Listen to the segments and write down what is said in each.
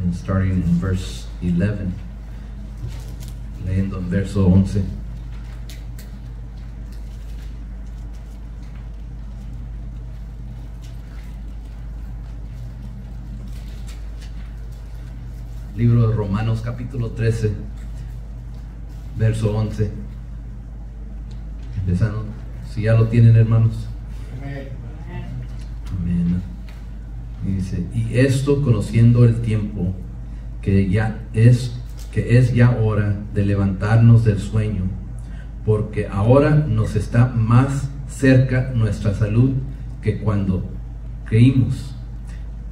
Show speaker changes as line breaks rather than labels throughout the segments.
and starting in verse 11, leyendo en verso 11. Libro de Romanos capítulo 13, verso 11. Empezando, si ya lo tienen, hermanos. Amén. Y dice, y esto conociendo el tiempo, que es ya hora de levantarnos del sueño, porque ahora nos está más cerca nuestra salud que cuando creímos.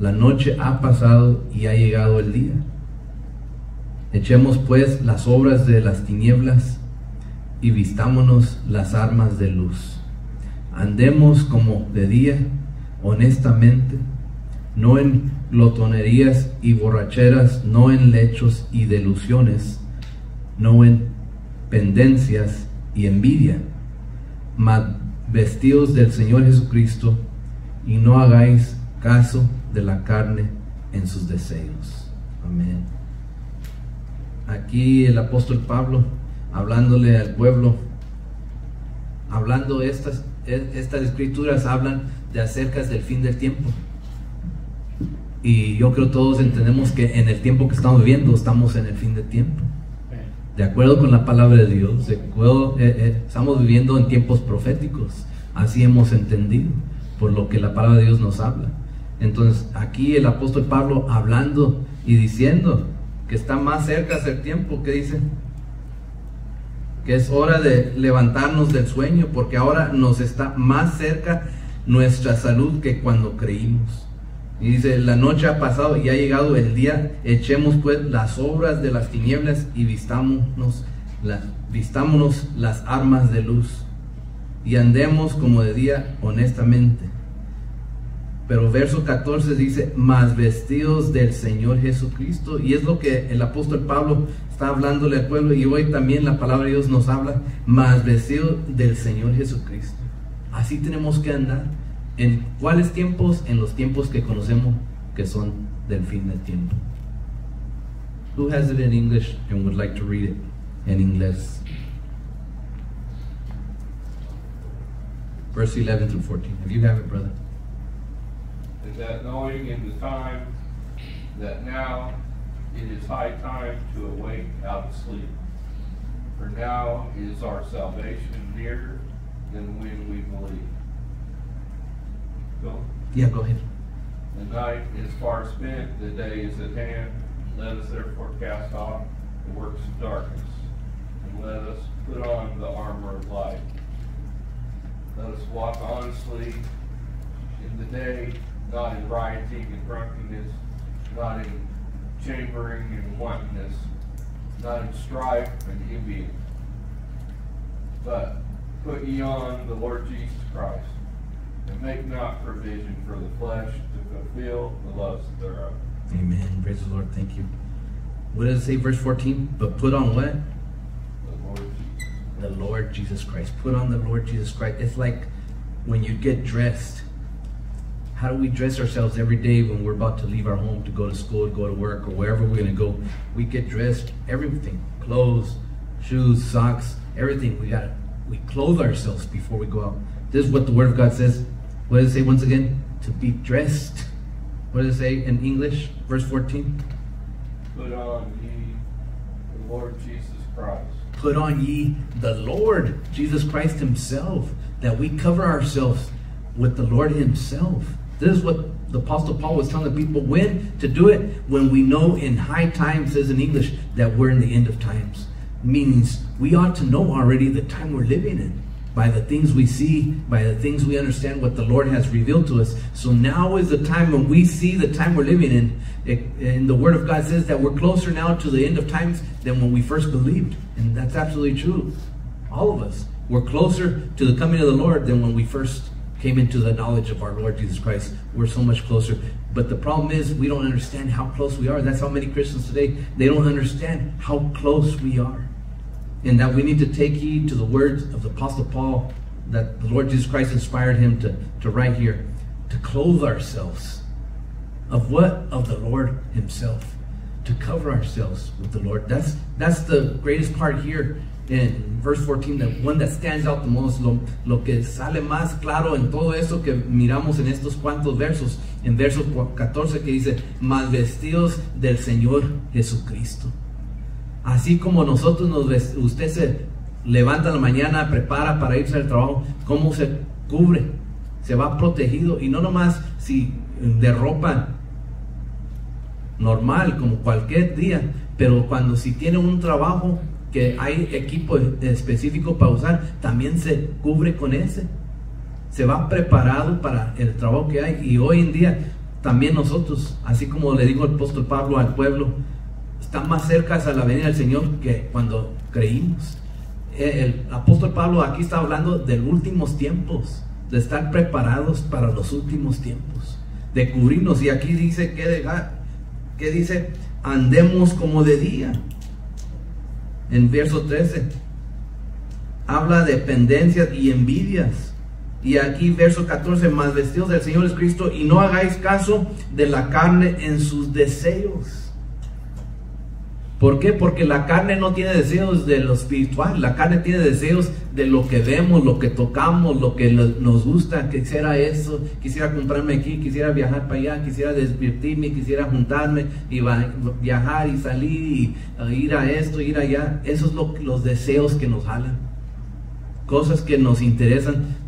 La noche ha pasado y ha llegado el día. Echemos pues las obras de las tinieblas y vistámonos las armas de luz. Andemos como de día, honestamente, no en glotonerías y borracheras, no en lechos y delusiones, no en pendencias y envidia, mas vestidos del Señor Jesucristo, y no hagáis caso de la carne en sus deseos. Amén. Aquí el apóstol Pablo, hablándole al pueblo, hablando estas escrituras hablan de acerca del fin del tiempo. Y yo creo todos entendemos que en el tiempo que estamos viviendo, estamos en el fin del tiempo. De acuerdo con la palabra de Dios, estamos viviendo en tiempos proféticos. Así hemos entendido, por lo que la palabra de Dios nos habla. Entonces, aquí el apóstol Pablo hablando y diciendo que está más cerca el tiempo, que dice que es hora de levantarnos del sueño, porque ahora nos está más cerca nuestra salud que cuando creímos. Y dice, la noche ha pasado y ha llegado el día, echemos pues las obras de las tinieblas y vistámonos las armas de luz, y andemos como de día honestamente. Pero verso 14 dice, mas vestidos del Señor Jesucristo. Y es lo que el apóstol Pablo está hablándole al pueblo, y hoy también la palabra de Dios nos habla, mas vestidos del Señor Jesucristo. Así tenemos que andar. ¿En cuáles tiempos? En los tiempos que conocemos, que son del fin del tiempo. Who has it in English and would like to read it in English? Verse 11 through 14. If you have it, brother.
Is that knowing in the time that now it is high time to awake out of sleep. For now is our salvation nearer than when we believe. Go.
Yeah, go ahead.
The night is far spent, the day is at hand. Let us therefore cast off the works of darkness, and let us put on the armor of light. Let us walk honestly in the day, not in rioting and drunkenness, not in chambering and wantonness, not in strife and envying. But put ye on the Lord Jesus Christ, and make not provision for the flesh to fulfill the lusts thereof.
Amen. Praise the Lord. Thank you. What does it say, verse 14? But put on what?
The Lord Jesus.
The Lord Jesus Christ. Put on the Lord Jesus Christ. It's like when you get dressed. How do we dress ourselves every day when we're about to leave our home to go to school, to go to work, or wherever we're going to go? We get dressed, everything. Clothes, shoes, socks, everything. We clothe ourselves before we go out. This is what the Word of God says. What does it say once again? To be dressed. What does it say in English? Verse 14.
Put on ye the Lord Jesus Christ.
Put on ye the Lord Jesus Christ Himself. That we cover ourselves with the Lord Himself. This is what the Apostle Paul was telling the people when to do it. When we know in high times, says in English, that we're in the end of times. Means we ought to know already the time we're living in. By the things we see, by the things we understand what the Lord has revealed to us. So now is the time when we see the time we're living in. And the Word of God says that we're closer now to the end of times than when we first believed. And that's absolutely true. All of us. We're closer to the coming of the Lord than when we first came into the knowledge of our Lord Jesus Christ. We're so much closer. But the problem is we don't understand how close we are. That's how many Christians today, they don't understand how close we are. And that we need to take heed to the words of the Apostle Paul, that the Lord Jesus Christ inspired him to write here, to clothe ourselves. Of what? Of the Lord Himself. to cover ourselves with the Lord. That's the greatest part here in verse 14, the one that stands out the most, lo que sale más claro en todo eso que miramos en estos cuantos versos. En verso 14 que dice, mas vestidos del Señor Jesucristo. Así como nosotros usted se levanta en la mañana, prepara para irse al trabajo, ¿cómo se cubre? Se va protegido, y no nomás si de ropa normal como cualquier día, pero cuando si tiene un trabajo que hay equipo específico para usar, también se cubre con ese, se va preparado para el trabajo que hay. Y hoy en día también nosotros, así como le dijo el apóstol Pablo al pueblo, están más cerca a la venida del Señor que cuando creímos. El apóstol Pablo aquí está hablando de los últimos tiempos, de estar preparados para los últimos tiempos, de cubrirnos. Y aquí dice que dice, andemos como de día. En verso 13 habla de pendencias y envidias. Y aquí verso 14, más vestidos del Señor Jesucristo, y no hagáis caso de la carne en sus deseos. ¿Por qué? Porque la carne no tiene deseos de lo espiritual. La carne tiene deseos de lo que vemos, lo que tocamos, lo que nos gusta. Quisiera eso, quisiera comprarme aquí, quisiera viajar para allá, quisiera divertirme, quisiera juntarme y viajar y salir y ir a esto, ir allá. Esos son los deseos que nos jalan. Cosas que nos interesan.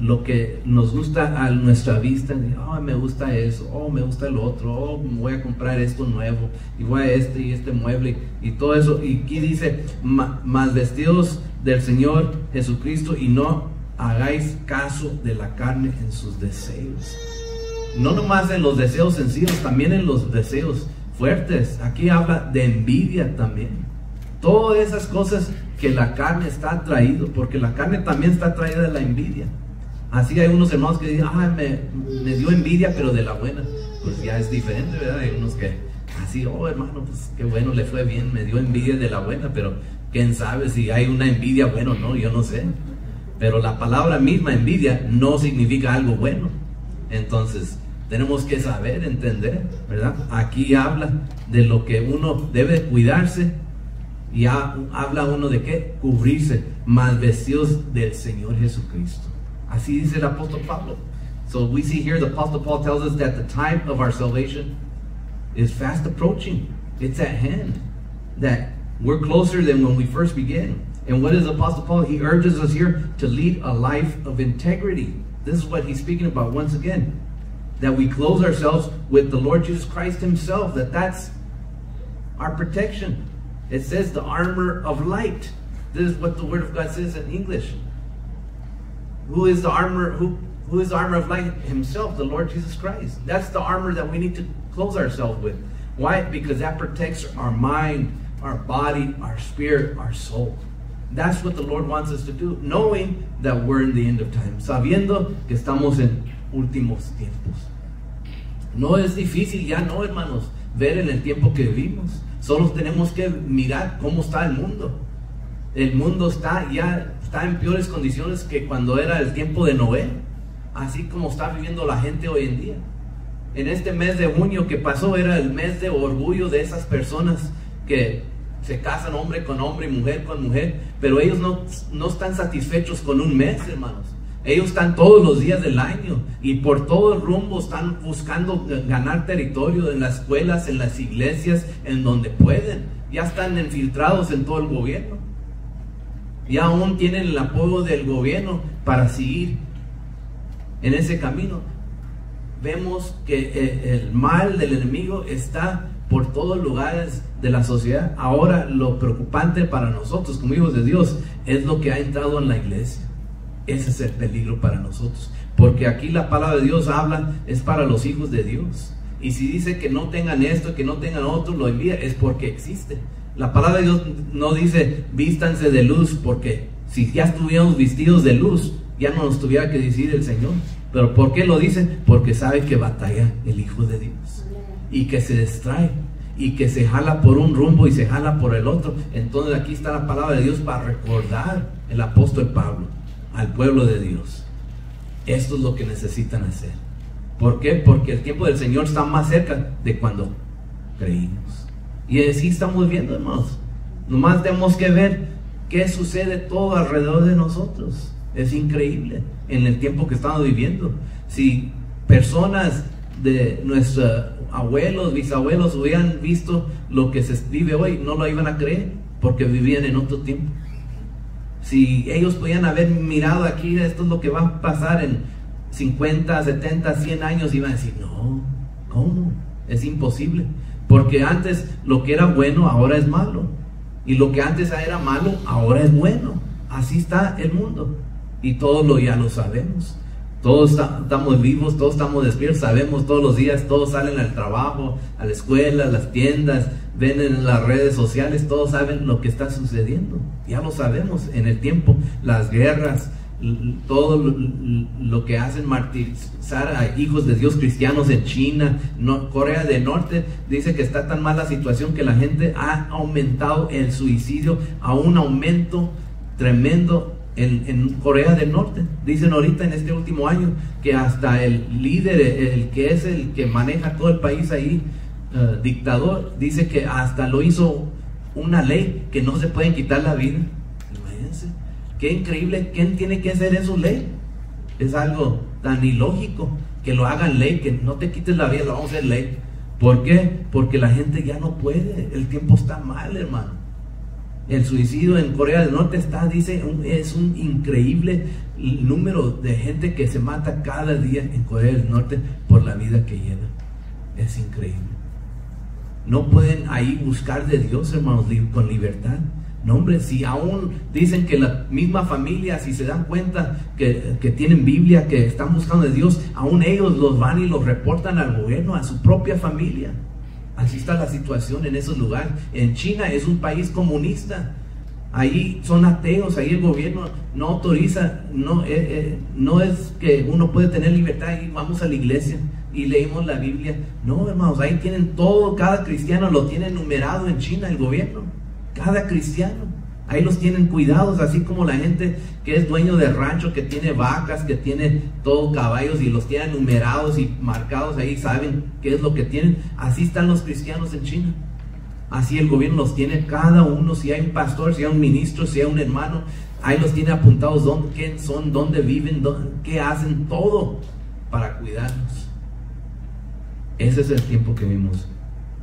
Lo que nos gusta a nuestra vista. Oh, me gusta eso, oh, me gusta lo otro, oh, voy a comprar esto nuevo, y voy a este mueble, y todo eso. Y aquí dice, más vestidos del Señor Jesucristo, y no hagáis caso de la carne en sus deseos. No nomás en los deseos sencillos, también en los deseos fuertes. Aquí habla de envidia también. Todas esas cosas que la carne está atraído, porque la carne también está atraída de la envidia. Así hay unos hermanos que dicen, me dio envidia, pero de la buena. Pues ya es diferente, ¿verdad? Hay unos que así, oh hermano, pues qué bueno, le fue bien, me dio envidia de la buena, pero quién sabe si hay una envidia buena o no, yo no sé. Pero la palabra misma, envidia, no significa algo bueno. Entonces tenemos que saber, entender, ¿verdad? Aquí habla de lo que uno debe cuidarse. Y habla uno de qué, cubrirse, más vestidos del Señor Jesucristo. Así dice el apóstol Pablo. So we see here the apostle Paul tells us that the time of our salvation is fast approaching. It's at hand. That we're closer than when we first began. And what is apostle Paul? He urges us here to lead a life of integrity. This is what he's speaking about once again. That we clothe ourselves with the Lord Jesus Christ himself. That's our protection. It says the armor of light. This is what the Word of God says in English. Who is the armor? Who is the armor of light? Himself, the Lord Jesus Christ. That's the armor that we need to clothe ourselves with. Why? Because that protects our mind, our body, our spirit, our soul. That's what the Lord wants us to do, knowing that we're in the end of time, sabiendo que estamos en últimos tiempos. No es difícil ya, no, hermanos, ver en el tiempo que vivimos. Solo tenemos que mirar cómo está el mundo. El mundo está en peores condiciones que cuando era el tiempo de Noé, así como está viviendo la gente hoy en día. En este mes de junio que pasó era el mes de orgullo de esas personas que se casan hombre con hombre y mujer con mujer, pero ellos no están satisfechos con un mes, hermanos. Ellos están todos los días del año y por todo el rumbo están buscando ganar territorio en las escuelas, en las iglesias, en donde pueden. Ya están infiltrados en todo el gobierno. Ya aún tienen el apoyo del gobierno para seguir en ese camino. Vemos que el mal del enemigo está por todos lugares de la sociedad. Ahora lo preocupante para nosotros como hijos de Dios es lo que ha entrado en la iglesia. Ese es el peligro para nosotros, porque aquí la palabra de Dios habla, es para los hijos de Dios. Y si dice que no tengan esto, que no tengan otro, lo envía, es porque existe. La palabra de Dios no dice vístanse de luz, porque si ya estuviéramos vestidos de luz, ya no nos tuviera que decir el Señor. Pero ¿por qué lo dice? Porque sabe que batalla el Hijo de Dios y que se distrae y que se jala por un rumbo y se jala por el otro. Entonces aquí está la palabra de Dios para recordar el apóstol Pablo al pueblo de Dios. Esto es lo que necesitan hacer. ¿Por qué? Porque el tiempo del Señor está más cerca de cuando creímos. Y así estamos viendo, hermanos. Nomás tenemos que ver qué sucede todo alrededor de nosotros. Es increíble en el tiempo que estamos viviendo. Si personas de nuestros abuelos, bisabuelos hubieran visto lo que se vive hoy, no lo iban a creer, porque vivían en otro tiempo. Si ellos podían haber mirado aquí, esto es lo que va a pasar en 50, 70, 100 años, iban a decir, no, ¿cómo? Es imposible. Porque antes lo que era bueno ahora es malo, y lo que antes era malo ahora es bueno. Así está el mundo, y todos ya lo sabemos. Todos estamos vivos, todos estamos despiertos, sabemos todos los días, todos salen al trabajo, a la escuela, a las tiendas, ven en las redes sociales, todos saben lo que está sucediendo. Ya lo sabemos en el tiempo, las guerras, todo lo que hacen martirizar a hijos de Dios cristianos en China, Corea del Norte. Dice que está tan mala la situación que la gente ha aumentado el suicidio a un aumento tremendo. En Corea del Norte, dicen ahorita en este último año, que hasta el líder, el que es el que maneja todo el país ahí, dictador, dice que hasta lo hizo una ley que no se pueden quitar la vida. Imagínense, qué increíble. ¿Quién tiene que hacer eso ley? Es algo tan ilógico que lo hagan ley, que no te quites la vida, lo vamos a hacer ley. ¿Por qué? Porque la gente ya no puede, el tiempo está mal, hermano. El suicidio en Corea del Norte dice, es un increíble número de gente que se mata cada día en Corea del Norte por la vida que lleva. Es increíble. No pueden ahí buscar de Dios, hermanos, con libertad. No, hombre, si aún dicen que la misma familia, si se dan cuenta que tienen Biblia, que están buscando de Dios, aún ellos los van y los reportan al gobierno, a su propia familia. Así está la situación en esos lugares. En China es un país comunista. Ahí son ateos, ahí el gobierno no autoriza, no es que uno puede tener libertad y vamos a la iglesia y leímos la Biblia. No, hermanos, ahí tienen todo, cada cristiano lo tiene numerado en China, el gobierno. Cada cristiano. Ahí los tienen cuidados, así como la gente que es dueño de rancho, que tiene vacas, que tiene todo caballos y los tienen numerados y marcados ahí, saben qué es lo que tienen. Así están los cristianos en China. Así el gobierno los tiene cada uno. Si hay un pastor, si hay un ministro, si hay un hermano, ahí los tiene apuntados quién son, dónde viven, qué hacen, todo para cuidarnos. Ese es el tiempo que vivimos.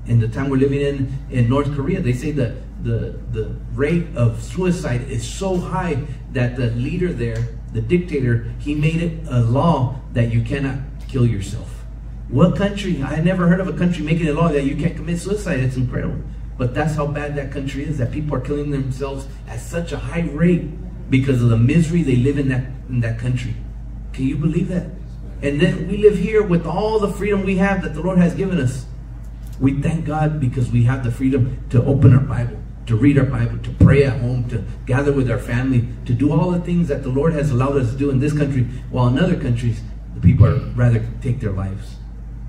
In the time we're living in North Korea, they say that the rate of suicide is so high that the leader there, the dictator, he made it a law that you cannot kill yourself. What country? I never heard of a country making a law that you can't commit suicide. It's incredible. But that's how bad that country is, that people are killing themselves at such a high rate because of the misery they live in that country. Can you believe that? And then we live here with all the freedom we have that the Lord has given us. We thank God because we have the freedom to open our Bible, to read our Bible, to pray at home, to gather with our family, to do all the things that the Lord has allowed us to do in this country, while in other countries, the people are rather take their lives.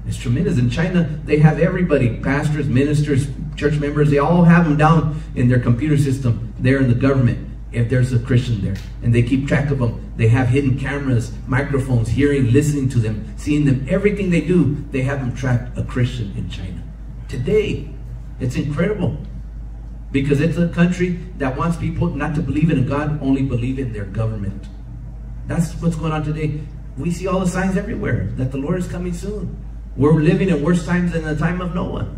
It's tremendous. In China, they have everybody, pastors, ministers, church members, they all have them down in their computer system there in the government, if there's a Christian there. And they keep track of them. They have hidden cameras, microphones, hearing, listening to them, seeing them. Everything they do, they have them track a Christian in China. Today, it's incredible. Because it's a country that wants people not to believe in God, only believe in their government. That's what's going on today. We see all the signs everywhere that the Lord is coming soon. We're living in worse times than the time of Noah.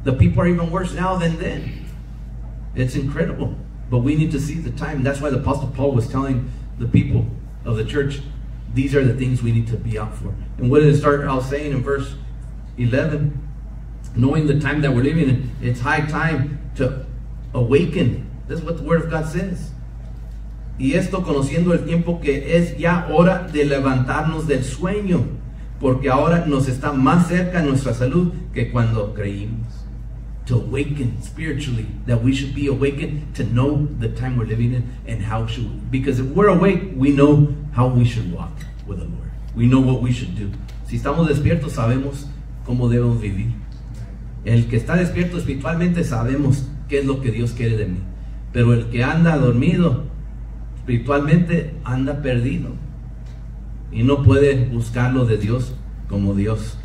The people are even worse now than then. It's incredible. But we need to see the time. That's why the Apostle Paul was telling the people of the church, these are the things we need to be out for. And what did it start out saying in verse 11? Knowing the time that we're living in, it's high time to awaken. That's what the Word of God says. Y esto conociendo el tiempo que es ya hora de levantarnos del sueño, porque ahora nos está más cerca nuestra salud que cuando creímos. To awaken spiritually, that we should be awakened to know the time we're living in and how should we. Because if we're awake, we know how we should walk with the Lord. We know what we should do. Si estamos despiertos, sabemos cómo debemos vivir. El que está despierto espiritualmente sabemos qué es lo que Dios quiere de mí. Pero el que anda dormido espiritualmente anda perdido y no puede buscarlo de Dios como Dios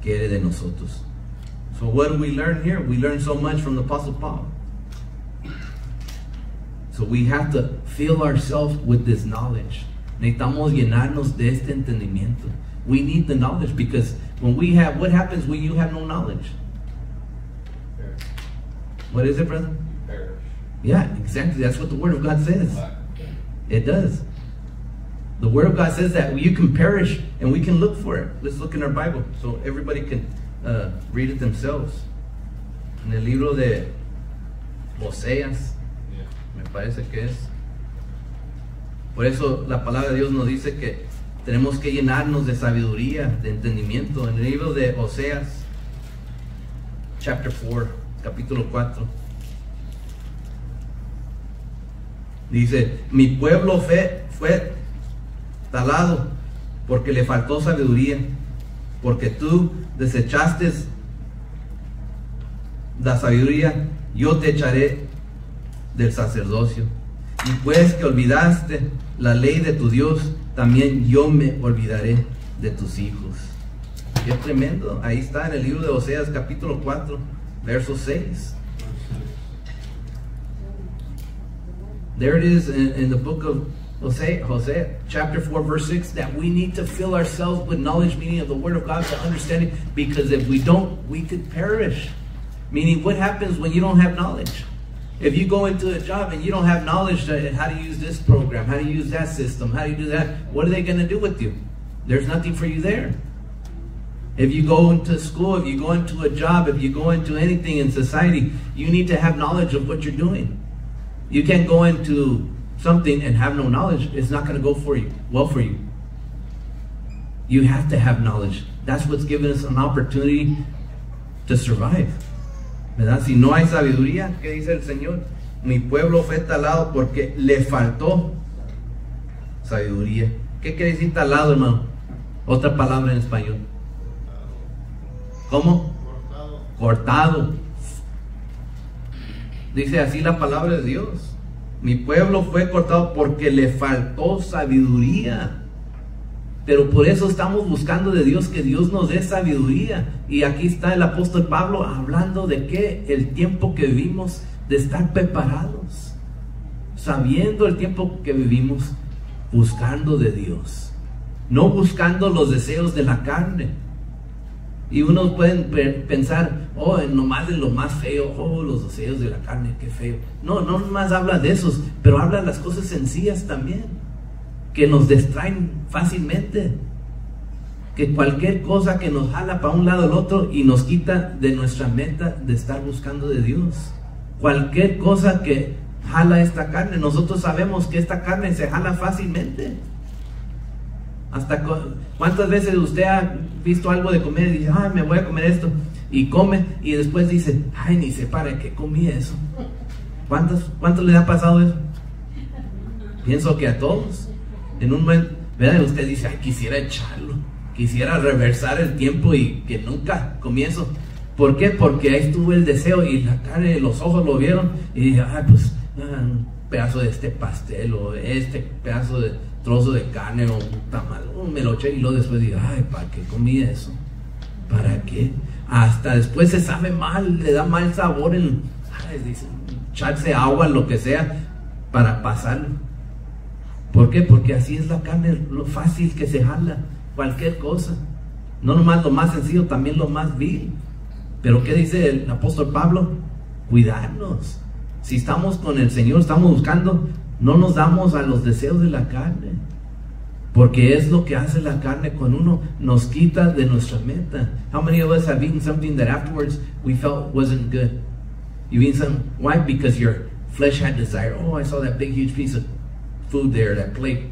quiere de nosotros. So what do we learn here? We learn so much from the Apostle Paul. So we have to fill ourselves with this knowledge. Necesitamos llenarnos de este entendimiento. We need the knowledge, because when we have, what happens when you have no knowledge?
Perish.
What is it, brother?
Perish.
Yeah, exactly. That's what the Word of God says. It does. The Word of God says that you can perish, and we can look for it. Let's look in our Bible so everybody can read it themselves. En el libro de Oseas, me parece que es. Por eso la palabra de Dios nos dice que tenemos que llenarnos de sabiduría, de entendimiento. En el libro de Oseas, chapter 4, capítulo 4. Dice, mi pueblo fue talado porque le faltó sabiduría, porque tú desechaste la sabiduría, yo te echaré del sacerdocio. Y pues que olvidaste la ley de tu Dios, también yo me olvidaré de tus hijos. Qué tremendo. Ahí está en el libro de Oseas capítulo 4, verso 6. There it is in the book of Hosea chapter 4 verse 6, that we need to fill ourselves with knowledge, meaning of the Word of God, to understand it, because if we don't, we could perish. Meaning, what happens when you don't have knowledge? If you go into a job and you don't have knowledge to how to use this program, how to use that system, how do you do that, what are they going to do with you? There's nothing for you there. If you go into school, if you go into a job, if you go into anything in society, you need to have knowledge of what you're doing. You can't go into something and have no knowledge. It's not going to go for you, well for you. You have to have knowledge. That's what's given us an opportunity to survive. ¿Verdad? Si no hay sabiduría, ¿qué dice el Señor? Mi pueblo fue talado porque le faltó sabiduría. ¿Qué quiere decir talado, hermano? Otra palabra en español. ¿Cómo? Cortado. Dice así la palabra de Dios. Mi pueblo fue cortado porque le faltó sabiduría. Pero por eso estamos buscando de Dios, que Dios nos dé sabiduría. Y aquí está el apóstol Pablo hablando de que el tiempo que vivimos, de estar preparados, sabiendo el tiempo que vivimos, buscando de Dios, no buscando los deseos de la carne. Y unos pueden pensar, oh, nomás de lo más feo, oh, los deseos de la carne, qué feo. No, no nomás habla de esos, pero habla de las cosas sencillas también, que nos distraen fácilmente, que cualquier cosa que nos jala para un lado al otro y nos quita de nuestra meta de estar buscando de Dios. Cualquier cosa que jala esta carne, nosotros sabemos que esta carne se jala fácilmente. Hasta ¿cuántas veces usted ha visto algo de comer y dice, ay, me voy a comer esto, y come, y después dice, ay, ni sé para qué comí eso? ¿Cuántos les ha pasado eso? Pienso que a todos. En un momento, ¿verdad? Usted dice, ay, quisiera echarlo, quisiera reversar el tiempo y que nunca comienzo. ¿Por qué? Porque ahí estuvo el deseo y la carne, los ojos lo vieron y dije, ay, pues un pedazo de este pastel o este pedazo de trozo de carne o un tamal, me lo eché, y luego después digo, ay, ¿para qué comí eso? ¿Para qué? Hasta después se sabe mal, le da mal sabor en, dice, echarse agua, lo que sea, para pasarlo. ¿Por qué? Porque así es la carne, lo fácil que se jala, cualquier cosa. No nomás lo más sencillo, también lo más vil. Pero ¿qué dice el apóstol Pablo? Cuidarnos. Si estamos con el Señor, estamos buscando, no nos damos a los deseos de la carne. Porque es lo que hace la carne con uno, nos quita de nuestra meta. How many of us have eaten something that afterwards we felt wasn't good? You've eaten some, why? Because your flesh had desire. Oh, I saw that big huge piece of food there, that plate,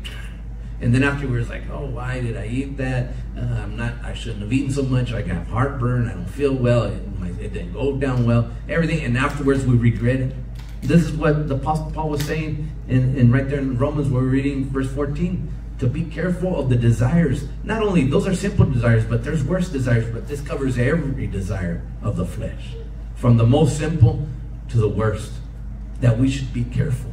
and then afterwards, like, oh, why did I eat that? I shouldn't have eaten so much. I got heartburn, I don't feel well, it didn't go down well, everything, and afterwards we regret it. This is what the Apostle Paul was saying in right there in Romans, where we're reading verse 14, to be careful of the desires. Not only, those are simple desires, but there's worse desires, but this covers every desire of the flesh, from the most simple to the worst, that we should be careful.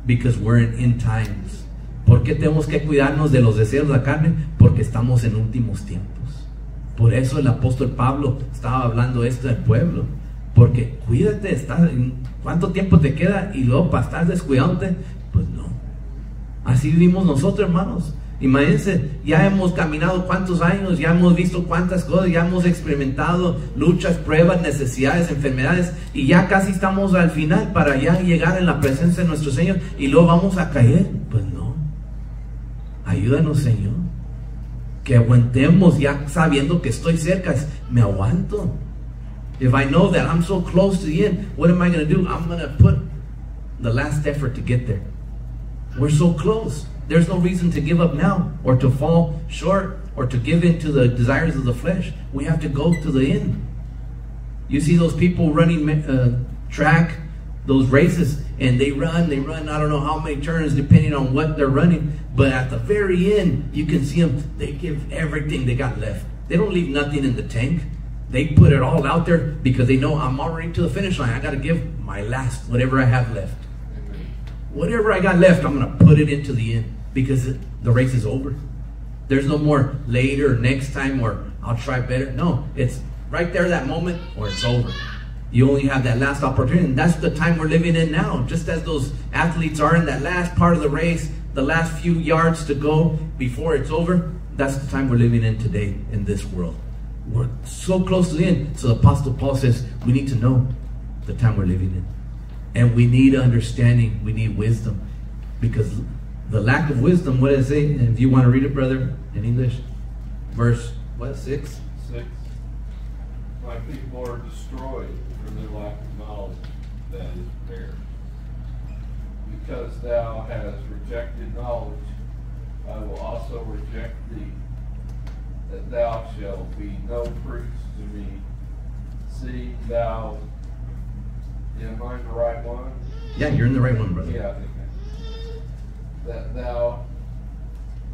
Because we're in end times. ¿Por qué tenemos que cuidarnos de los deseos de la carne? Porque estamos en últimos tiempos. Por eso el apóstol Pablo estaba hablando esto al pueblo. Porque cuídate, ¿cuánto tiempo te queda? Y luego para estar descuidándote, pues no. Así vivimos nosotros, hermanos. Imagínense, ya hemos caminado cuántos años, ya hemos visto cuántas cosas, ya hemos experimentado luchas, pruebas, necesidades, enfermedades, y ya casi estamos al final para ya llegar en la presencia de nuestro Señor, y luego vamos a caer. Pues no. Ayúdanos, Señor, que aguantemos ya sabiendo que estoy cerca. Me aguanto. If I know that I'm so close to the end, what am I going to do? I'm going to put the last effort to get there. We're so close. There's no reason to give up now, or to fall short, or to give in to the desires of the flesh. We have to go to the end. You see those people running track, those races, and they run, I don't know how many turns depending on what they're running, but at the very end, you can see them, they give everything they got left. They don't leave nothing in the tank. They put it all out there because they know I'm already to the finish line. I got to give my last, whatever I have left. Whatever I got left, I'm going to put it into the end, because the race is over. There's no more later, next time, or I'll try better. No, it's right there, that moment, or it's over. You only have that last opportunity, and that's the time we're living in now. Just as those athletes are in that last part of the race, the last few yards to go before it's over, that's the time we're living in today in this world. We're so close to the end. So the Apostle Paul says we need to know the time we're living in. And we need understanding, we need wisdom. Because the lack of wisdom, what does it say? And if you want to read it, brother, in English, verse, what, 6?
6. My people are destroyed for their lack of knowledge that is fair. Because thou hast rejected knowledge, I will also reject thee, that thou shalt be no priest to me. See, thou, am I the right one?
Yeah, you're in the right one, brother.
Yeah, I think that thou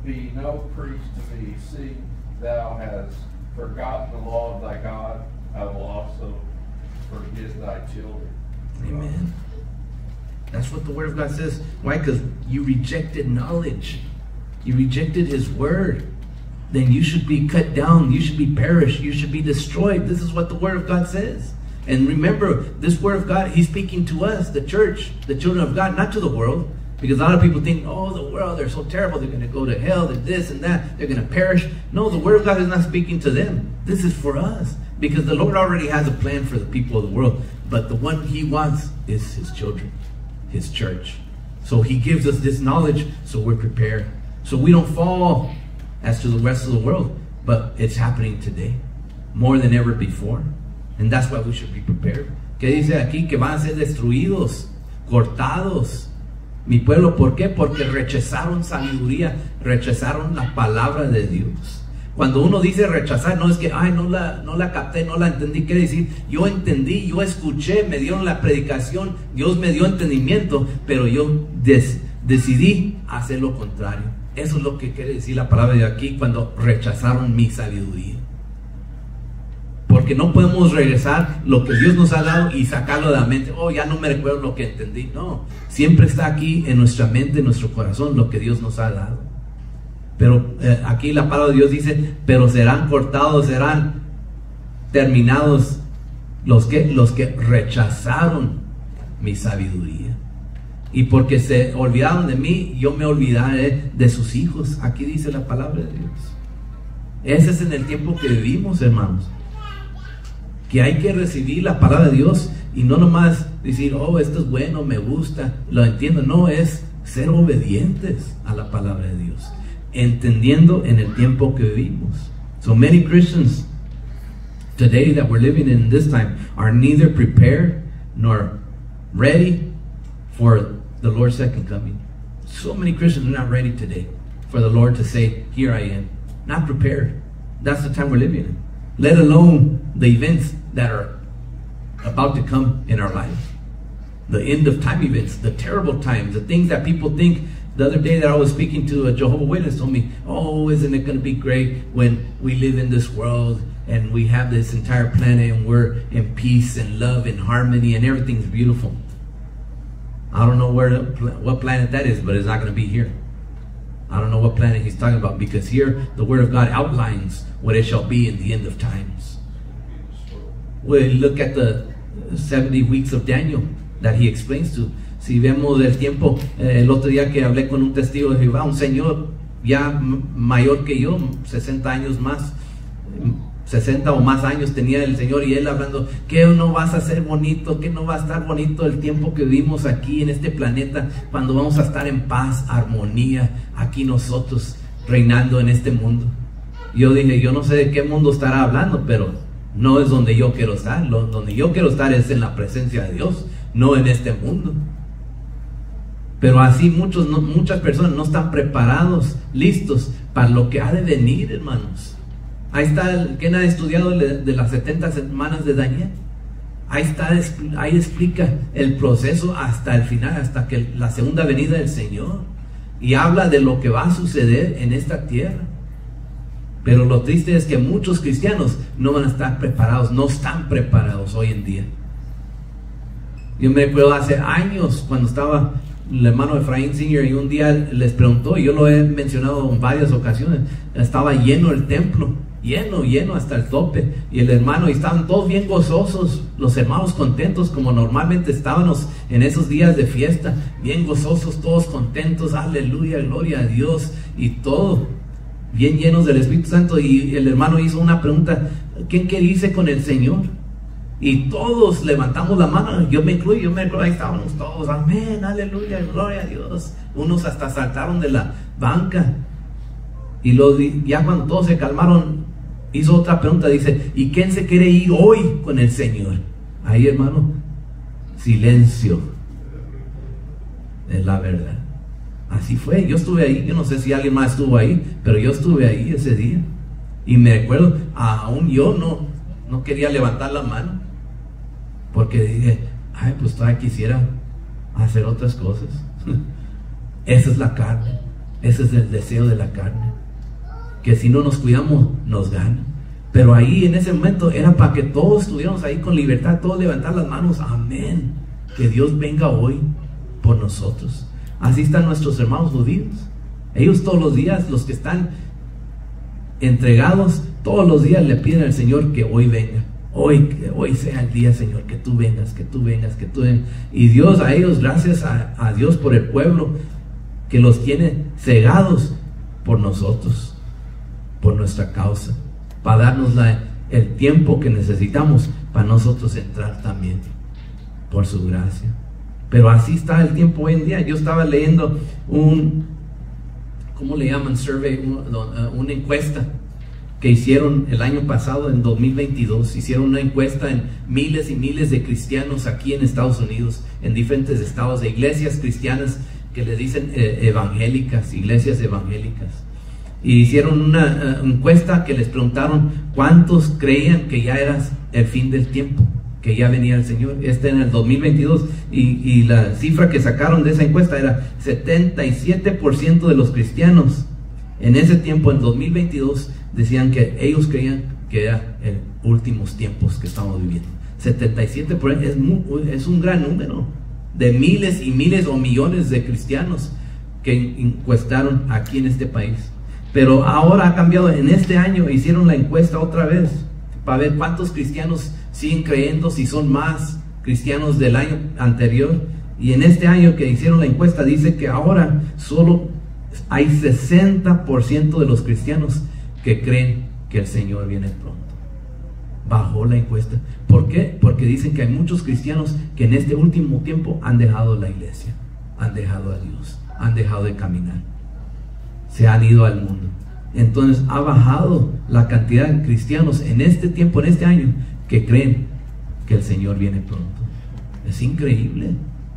be no priest to me. See, thou hast forgotten the law of thy God, I will also forget thy children.
Amen. That's what the Word of God says. Why? Because you rejected knowledge. You rejected His Word. Then you should be cut down. You should be perished. You should be destroyed. This is what the Word of God says. And remember, this Word of God, He's speaking to us, the church, the children of God, not to the world. Because a lot of people think, oh, the world, they're so terrible. They're going to go to hell. They're this and that. They're going to perish. No, the Word of God is not speaking to them. This is for us. Because the Lord already has a plan for the people of the world. But the one He wants is His children, His church. So He gives us this knowledge so we're prepared. So we don't fall as to the rest of the world. But it's happening today more than ever before. And that's why we should be prepared. ¿Qué dice aquí? Que van a ser destruidos, cortados. Mi pueblo, ¿por qué? Porque rechazaron sabiduría, rechazaron la palabra de Dios. Cuando uno dice rechazar, no es que, ay, no la capté, no la entendí. Quiere decir, yo entendí, yo escuché, me dieron la predicación, Dios me dio entendimiento, pero yo decidí hacer lo contrario. Eso es lo que quiere decir la palabra de aquí, cuando rechazaron mi sabiduría. Porque no podemos regresar lo que Dios nos ha dado y sacarlo de la mente. Oh, ya no me recuerdo lo que entendí. No, siempre está aquí en nuestra mente, en nuestro corazón, lo que Dios nos ha dado. Pero aquí la palabra de Dios dice, pero serán cortados, serán terminados los que rechazaron mi sabiduría. Y porque se olvidaron de mí, yo me olvidaré de sus hijos. Aquí dice la palabra de Dios. Ese es en el tiempo que vivimos, hermanos. Que hay que recibir la palabra de Dios y no nomás decir, oh, esto es bueno, me gusta, lo entiendo. No, es ser obedientes a la palabra de Dios, entendiendo en el tiempo que vivimos. So many Christians today that we're living in this time are neither prepared nor ready for the Lord's second coming. So many Christians are not ready today for the Lord to say, here I am. Not prepared. That's the time we're living in. Let alone the events that are about to come in our lives. The end of time events, the terrible times, the things that people think. The other day that I was speaking to a Jehovah's Witness told me, oh, isn't it going to be great when we live in this world and we have this entire planet and we're in peace and love and harmony and everything's beautiful. I don't know what planet that is, but it's not going to be here. I don't know what planet he's talking about, because here the Word of God outlines what it shall be in the end of times. We look at the 70 weeks of Daniel that he explains to. Si vemos el tiempo, el otro día que hablé con un testigo de Jehová, un señor ya mayor que yo, 60 años más, 60 o más años tenía el Señor, y él hablando, que no vas a ser bonito, que no va a estar bonito el tiempo que vivimos aquí en este planeta, cuando vamos a estar en paz, armonía, aquí nosotros reinando en este mundo. Yo dije, yo no sé de qué mundo estará hablando, pero no es donde yo quiero estar. Donde yo quiero estar es en la presencia de Dios, no en este mundo. Pero así muchas personas no están preparados, listos para lo que ha de venir, hermanos. Ahí está, ¿quién ha estudiado de las 70 semanas de Daniel? Ahí está, ahí explica el proceso hasta el final, hasta que la segunda venida del Señor. Y habla de lo que va a suceder en esta tierra. Pero lo triste es que muchos cristianos no van a estar preparados, no están preparados hoy en día. Yo me recuerdo hace años cuando estaba el hermano Efraín Sr. y un día les preguntó, y yo lo he mencionado en varias ocasiones, estaba lleno el templo, lleno hasta el tope, y el hermano, y estaban todos bien gozosos, los hermanos contentos, como normalmente estábamos en esos días de fiesta, bien gozosos, todos contentos, aleluya, gloria a Dios, y todo, bien llenos del Espíritu Santo. Y el hermano hizo una pregunta, ¿quién quiere irse con el Señor? Y todos levantamos la mano, yo me incluyo, ahí estábamos todos, amén, aleluya, gloria a Dios. Unos hasta saltaron de la banca. Y ya cuando todos se calmaron, hizo otra pregunta, dice, ¿y quién se quiere ir hoy con el Señor? Ahí, hermano, silencio. Es la verdad. Así fue, yo estuve ahí, yo no sé si alguien más estuvo ahí, pero yo estuve ahí ese día. Y me recuerdo, aún yo no quería levantar la mano, porque dije, ay, pues todavía quisiera hacer otras cosas. Esa es la carne, ese es el deseo de la carne, que si no nos cuidamos nos gana. Pero ahí en ese momento era para que todos estuviéramos ahí con libertad, todos levantar las manos, amén, que Dios venga hoy por nosotros. Así están nuestros hermanos judíos, ellos todos los días, los que están entregados, todos los días le piden al Señor que hoy venga, hoy sea el día, Señor, que tú vengas, que tú vengas, que tú vengas. Y Dios, a ellos, gracias a Dios por el pueblo que los tiene cegados por nosotros, por nuestra causa, para darnos el tiempo que necesitamos para nosotros entrar también, por su gracia. Pero así está el tiempo hoy en día. Yo estaba leyendo ¿cómo le llaman? Survey, una encuesta que hicieron el año pasado, en 2022. Hicieron una encuesta en miles y miles de cristianos aquí en Estados Unidos, en diferentes estados, de iglesias cristianas que les dicen evangélicas, iglesias evangélicas. Y hicieron una encuesta que les preguntaron cuántos creían que ya era el fin del tiempo, que ya venía el Señor. En el 2022, y la cifra que sacaron de esa encuesta era 77% de los cristianos en ese tiempo, en 2022, decían que ellos creían que era el últimos tiempos que estamos viviendo. 77% es un gran número de miles y miles o millones de cristianos que encuestaron aquí en este país. Pero ahora ha cambiado. En este año hicieron la encuesta otra vez para ver cuántos cristianos siguen creyendo, si son más cristianos del año anterior. Y en este año que hicieron la encuesta dice que ahora solo hay 60% de los cristianos que creen que el Señor viene pronto. Bajó la encuesta. ¿Por qué? Porque dicen que hay muchos cristianos que en este último tiempo han dejado la iglesia, han dejado a Dios, han dejado de caminar, se han ido al mundo. Entonces ha bajado la cantidad de cristianos en este tiempo, en este año, que creen que el Señor viene pronto. Es increíble.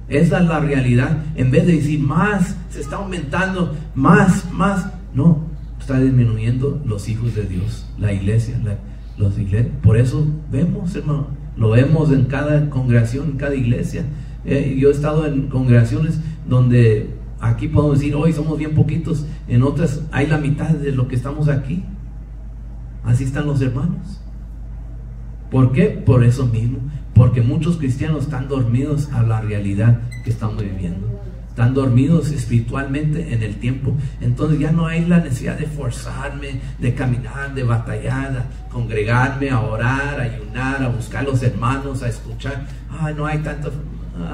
Esa es la realidad. En vez de decir más, se está aumentando, más, no, está disminuyendo los hijos de Dios, la iglesia, los iglesias. Por eso vemos, hermano, lo vemos en cada congregación, en cada iglesia. Yo he estado en congregaciones donde aquí podemos decir, hoy somos bien poquitos, en otras hay la mitad de lo que estamos aquí. Así están los hermanos. ¿Por qué? Por eso mismo, porque muchos cristianos están dormidos a la realidad que estamos viviendo. están dormidos espiritualmente en el tiempo. Entonces ya no hay la necesidad de forzarme, de caminar, de batallar, a congregarme, a orar, a ayunar, a buscar a los hermanos, a escuchar. Ay, no hay tanto.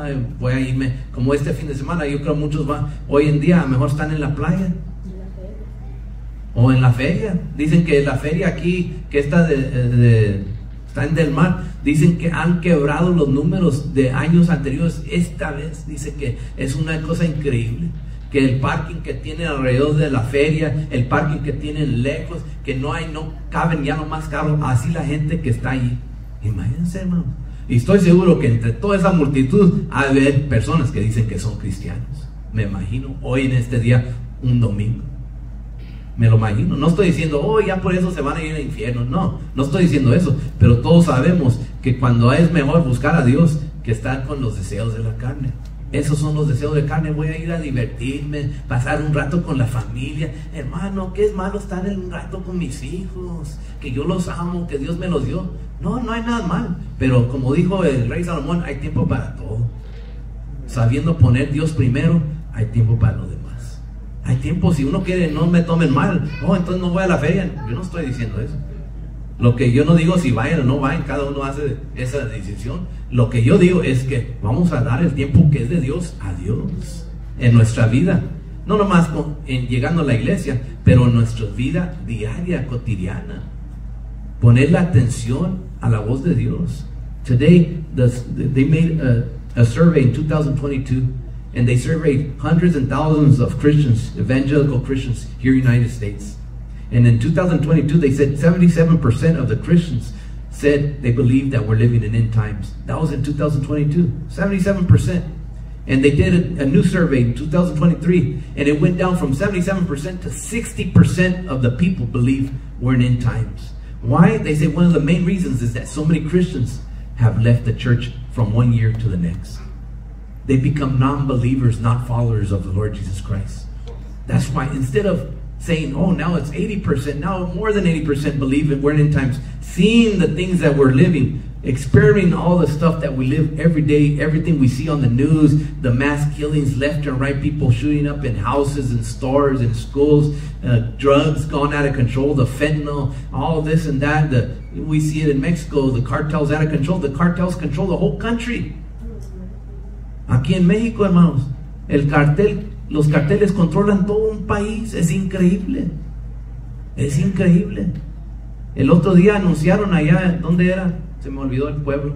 Ay, voy a irme. Como este fin de semana, yo creo muchos van, hoy en día a lo mejor están en la playa o en la feria. Dicen que la feria aquí, que está está en Del Mar, dicen que han quebrado los números de años anteriores. Esta vez dice que es una cosa increíble, que el parking que tienen alrededor de la feria, el parking que tienen lejos, que no caben ya los más carros, así la gente que está allí. Imagínense, hermanos. Y estoy seguro que entre toda esa multitud ha de haber personas que dicen que son cristianos. Me imagino hoy en este día, un domingo. Me lo imagino. No estoy diciendo, oh, ya por eso se van a ir al infierno. No estoy diciendo eso. Pero todos sabemos que cuando es mejor buscar a Dios que estar con los deseos de la carne. Esos son los deseos de carne. Voy a ir a divertirme, pasar un rato con la familia. Hermano, ¿qué es malo estar un rato con mis hijos? Que yo los amo, que Dios me los dio. No hay nada mal. Pero como dijo el rey Salomón, hay tiempo para todo. Sabiendo poner Dios primero, hay tiempo para lo demás. Hay tiempo, si uno quiere, no me tomen mal. Entonces no voy a la feria. Yo no estoy diciendo eso. Lo que yo no digo si vayan o no vayan, cada uno hace esa decisión. Lo que yo digo es que vamos a dar el tiempo que es de Dios a Dios en nuestra vida. No nomás llegando a la iglesia, pero en nuestra vida diaria, cotidiana. Poner la atención a la voz de Dios. Today, they made a survey in 2022, and they surveyed hundreds and thousands of Christians, evangelical Christians here in the United States. And in 2022, they said 77% of the Christians said they believed that we're living in end times. That was in 2022, 77%. And they did a new survey in 2023, and it went down from 77% to 60% of the people believe we're in end times. Why? They say one of the main reasons is that so many Christians have left the church from one year to the next. They become non-believers, not followers of the Lord Jesus Christ. That's why instead of saying, oh, now it's 80%, now more than 80% believe it, we're in end times, seeing the things that we're living, experiencing all the stuff that we live every day, everything we see on the news, the mass killings left and right, people shooting up in houses and stores and schools, drugs gone out of control, the fentanyl, all this and that. We see it in Mexico, the cartels out of control. The cartels control the whole country. Aquí en México, hermanos, los carteles controlan todo un país. Es increíble. Es increíble. El otro día anunciaron allá, ¿dónde era? Se me olvidó el pueblo,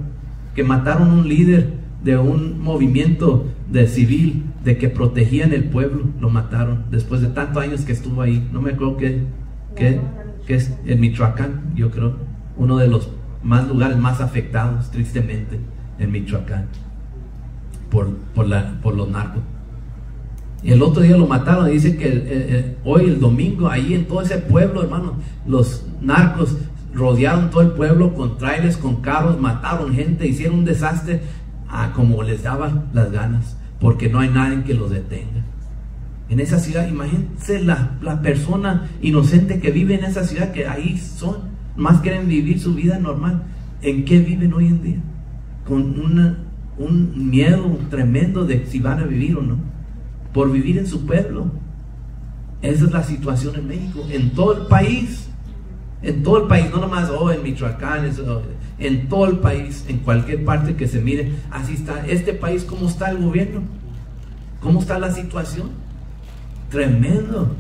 que mataron un líder de un movimiento de civil, de que protegían el pueblo. Lo mataron después de tantos años que estuvo ahí. No me acuerdo que es en Michoacán, yo creo, uno de los lugares más afectados, tristemente, en Michoacán, por los narcos. Y el otro día lo mataron. Y dice que hoy, el domingo, ahí en todo ese pueblo, hermano, los narcos rodearon todo el pueblo con trailers, con carros, mataron gente, hicieron un desastre como les daban las ganas, porque no hay nadie que los detenga. En esa ciudad, imagínense la persona inocente que vive en esa ciudad, que ahí más quieren vivir su vida normal. ¿En qué viven hoy en día? Con un miedo tremendo de si van a vivir o no, por vivir en su pueblo. Esa es la situación en México, en todo el país. En todo el país, no nomás en Michoacán, en todo el país, en cualquier parte que se mire, así está. Este país, ¿cómo está el gobierno? ¿Cómo está la situación? Tremendo.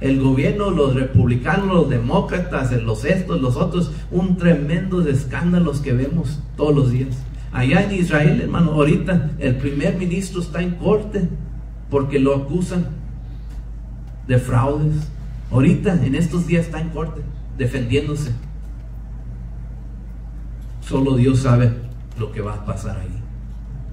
El gobierno, los republicanos, los demócratas, los otros, un tremendo de escándalos que vemos todos los días. Allá en Israel, hermano, ahorita el primer ministro está en corte porque lo acusan de fraudes. Ahorita, en estos días, está en corte defendiéndose. Solo Dios sabe lo que va a pasar ahí.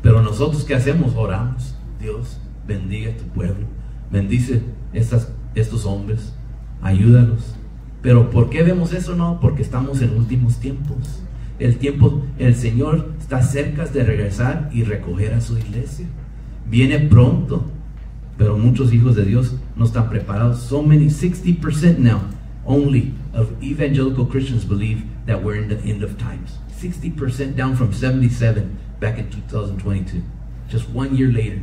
Pero nosotros, ¿qué hacemos? Oramos. Dios, bendiga a tu pueblo, bendice estos hombres, ayúdalos. Pero ¿por qué vemos eso? No, porque estamos en últimos tiempos. El Señor está cerca de regresar y recoger a su iglesia. Viene pronto, pero muchos hijos de Dios no están preparados. So many, 60% now only of evangelical Christians believe that we're in the end of times. 60%, down from 77 back in 2022. Just 1 year later.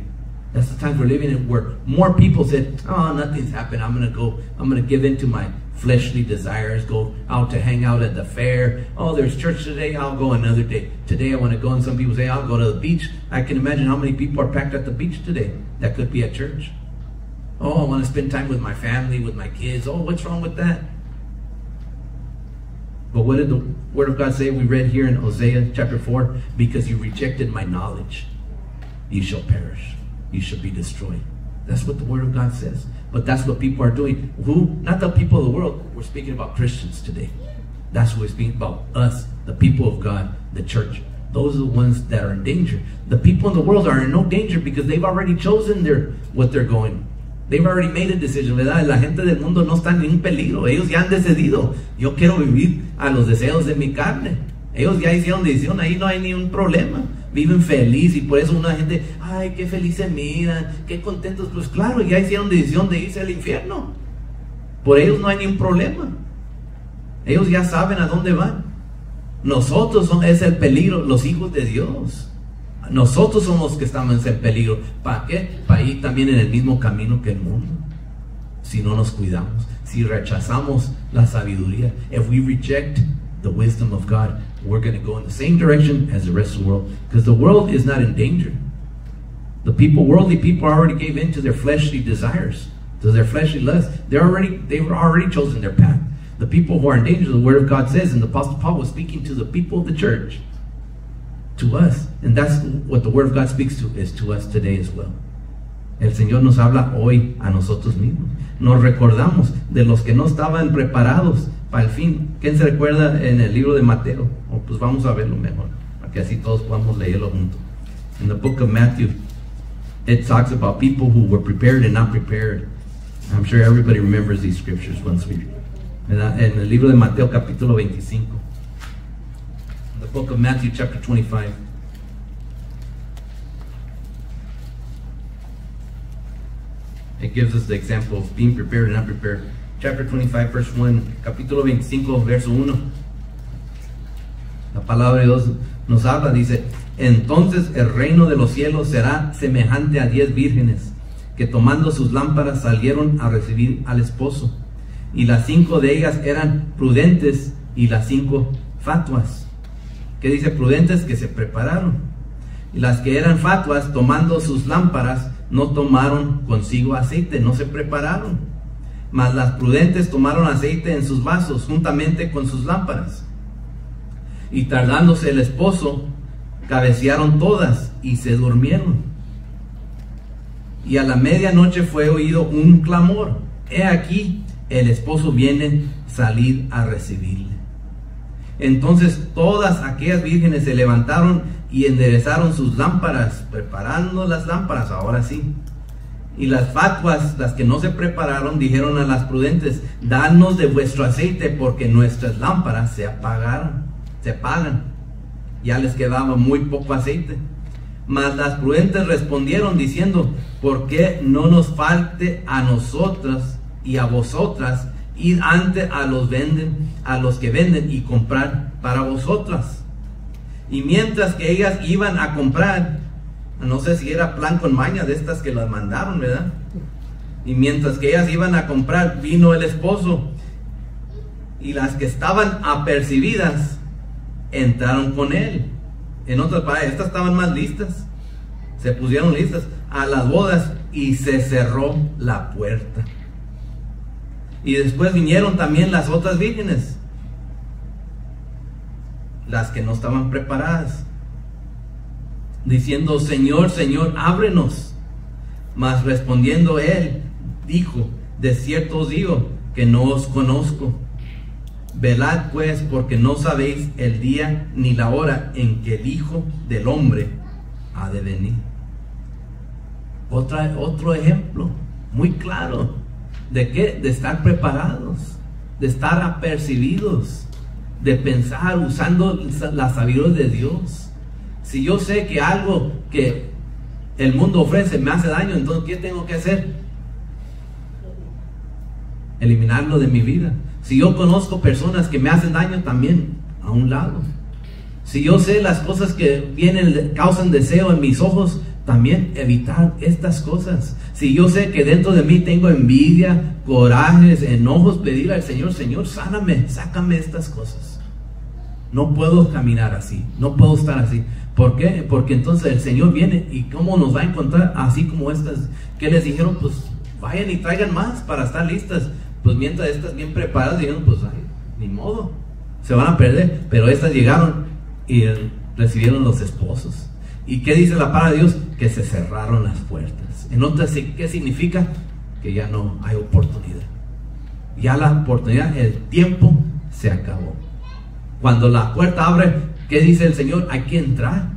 That's the times we're living in where more people said, oh, nothing's happened. I'm going to give in to my fleshly desires, go out to hang out at the fair. Oh, there's church today, I'll go another day. Today I want to go, and some people say, I'll go to the beach. I can imagine how many people are packed at the beach today. That could be at church. Oh, I want to spend time with my family, with my kids. Oh, what's wrong with that? But what did the Word of God say? We read here in Hosea chapter 4, because you rejected my knowledge, you shall perish. You shall be destroyed. That's what the Word of God says. But that's what people are doing. Who? Not the people of the world. We're speaking about Christians today. That's what we're speaking about. Us, the people of God, the church. Those are the ones that are in danger. The people in the world are in no danger because they've already chosen what they're going. They've already made a decision, ¿verdad? La gente del mundo no está en ningún peligro. Ellos ya han decidido. Yo quiero vivir a los deseos de mi carne. Ellos ya hicieron decisión. Ahí no hay ni un problema. Viven feliz, y por eso una gente, ay, qué feliz se miran, qué contentos. Pues claro, ya hicieron decisión de irse al infierno. Por ellos no hay ni un problema. Ellos ya saben a dónde van. Nosotros es el peligro, los hijos de Dios. Nosotros somos los que estamos en peligro. ¿Para qué? Para ir también en el mismo camino que el mundo. Si no nos cuidamos, si rechazamos la sabiduría, if we reject the wisdom of God, we're going to go in the same direction as the rest of the world, because the world is not in danger. The worldly people already gave in to their fleshly desires, to their fleshly lusts. They've already chosen their path. The people who are in danger, the Word of God says, and the Apostle Paul was speaking to the people of the church, to us, and that's what the Word of God speaks to, is to us today as well. El Señor nos habla hoy a nosotros mismos. Nos recordamos de los que no estaban preparados para el fin. ¿Quién se recuerda en el libro de Mateo? Pues vamos a verlo mejor, para que así todos podamos leerlo juntos. In the book of Matthew, it talks about people who were prepared and not prepared. I'm sure everybody remembers these scriptures once we read. En el libro de Mateo capítulo 25. In the book of Matthew chapter 25. It gives us the example of being prepared and not prepared. Chapter 25, verse 1, capítulo 25, verso 1. La palabra de Dios nos habla, dice, entonces el reino de los cielos será semejante a 10 vírgenes, que tomando sus lámparas salieron a recibir al esposo. Y las 5 de ellas eran prudentes y las 5 fatuas. ¿Qué dice prudentes? Que se prepararon. Y las que eran fatuas, tomando sus lámparas, no tomaron consigo aceite, no se prepararon. Mas las prudentes tomaron aceite en sus vasos, juntamente con sus lámparas. Y tardándose el esposo, cabecearon todas y se durmieron. Y a la medianoche fue oído un clamor: he aquí, el esposo viene, salir a recibirle. Entonces todas aquellas vírgenes se levantaron y enderezaron sus lámparas, preparando las lámparas, ahora sí. Y las fatuas, las que no se prepararon, dijeron a las prudentes: danos de vuestro aceite, porque nuestras lámparas se apagan. Ya les quedaba muy poco aceite. Mas las prudentes respondieron diciendo: ¿por qué no nos falte a nosotras y a vosotras ir antes a los que venden y comprar para vosotras? Y mientras que ellas iban a comprar, no sé si era plan con maña de estas que las mandaron, ¿verdad? Y mientras que ellas iban a comprar, vino el esposo, y las que estaban apercibidas entraron con él. En otras palabras, estas estaban más listas, se pusieron listas a las bodas, y se cerró la puerta. Y después vinieron también las otras vírgenes, las que no estaban preparadas, diciendo: Señor, Señor, ábrenos. Mas respondiendo él, dijo: de cierto os digo que no os conozco. Velad pues, porque no sabéis el día ni la hora en que el Hijo del Hombre ha de venir. Otro ejemplo muy claro de qué, de estar preparados, de estar apercibidos, de pensar usando la sabiduría de Dios. Si yo sé que algo que el mundo ofrece me hace daño, entonces ¿qué tengo que hacer? Eliminarlo de mi vida. Si yo conozco personas que me hacen daño, también a un lado. Si yo sé las cosas que causan deseo en mis ojos, también evitar estas cosas. Si yo sé que dentro de mí tengo envidia, corajes, enojos, pedirle al Señor, Señor, sáname, sácame estas cosas. No puedo caminar así, no puedo estar así. ¿Por qué? Porque entonces el Señor viene y ¿cómo nos va a encontrar? Así como estas que les dijeron, pues vayan y traigan más para estar listas. Pues mientras estas bien preparadas dijeron, pues ay, ni modo, se van a perder. Pero estas llegaron y recibieron los esposos. ¿Y qué dice la palabra de Dios? Que se cerraron las puertas. Entonces, ¿qué significa? Que ya no hay oportunidad. Ya la oportunidad, el tiempo se acabó. Cuando la puerta abre, ¿qué dice el Señor? Hay que entrar.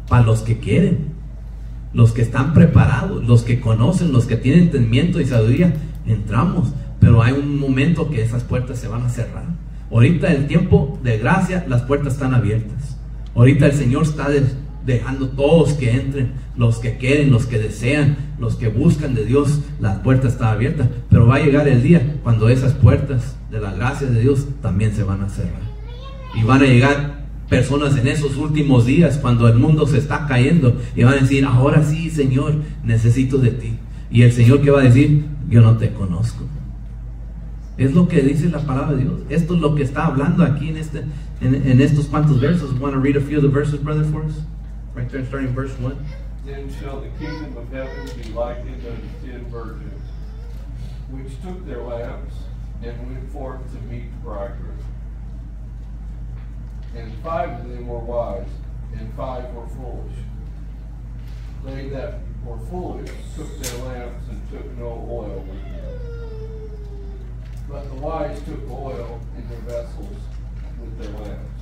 Para los que quieren, los que están preparados, los que conocen, los que tienen entendimiento y sabiduría, entramos. Pero hay un momento que esas puertas se van a cerrar. Ahorita el tiempo de gracia, las puertas están abiertas. Ahorita el Señor está dejando todos que entren, los que quieren, los que desean, los que buscan de Dios, las puertas están abiertas. Pero va a llegar el día cuando esas puertas de la gracia de Dios también se van a cerrar. Y van a llegar personas en esos últimos días cuando el mundo se está cayendo y van a decir, ahora sí, Señor, necesito de ti. Y el Señor, ¿qué va a decir? Yo no te conozco. Es lo que dice la palabra de Dios. Esto es lo que está hablando aquí en estos cuantos versos. Want to read a few of the verses, brother, for us? Right there, starting verse 1.
Then shall the kingdom of heaven be likened unto 10 virgins, which took their lamps and went forth to meet the bridegroom. And 5 of them were wise, and 5 were foolish. They that were foolish took their lamps and took no oil with them. But the wise took oil in their vessels with their lamps.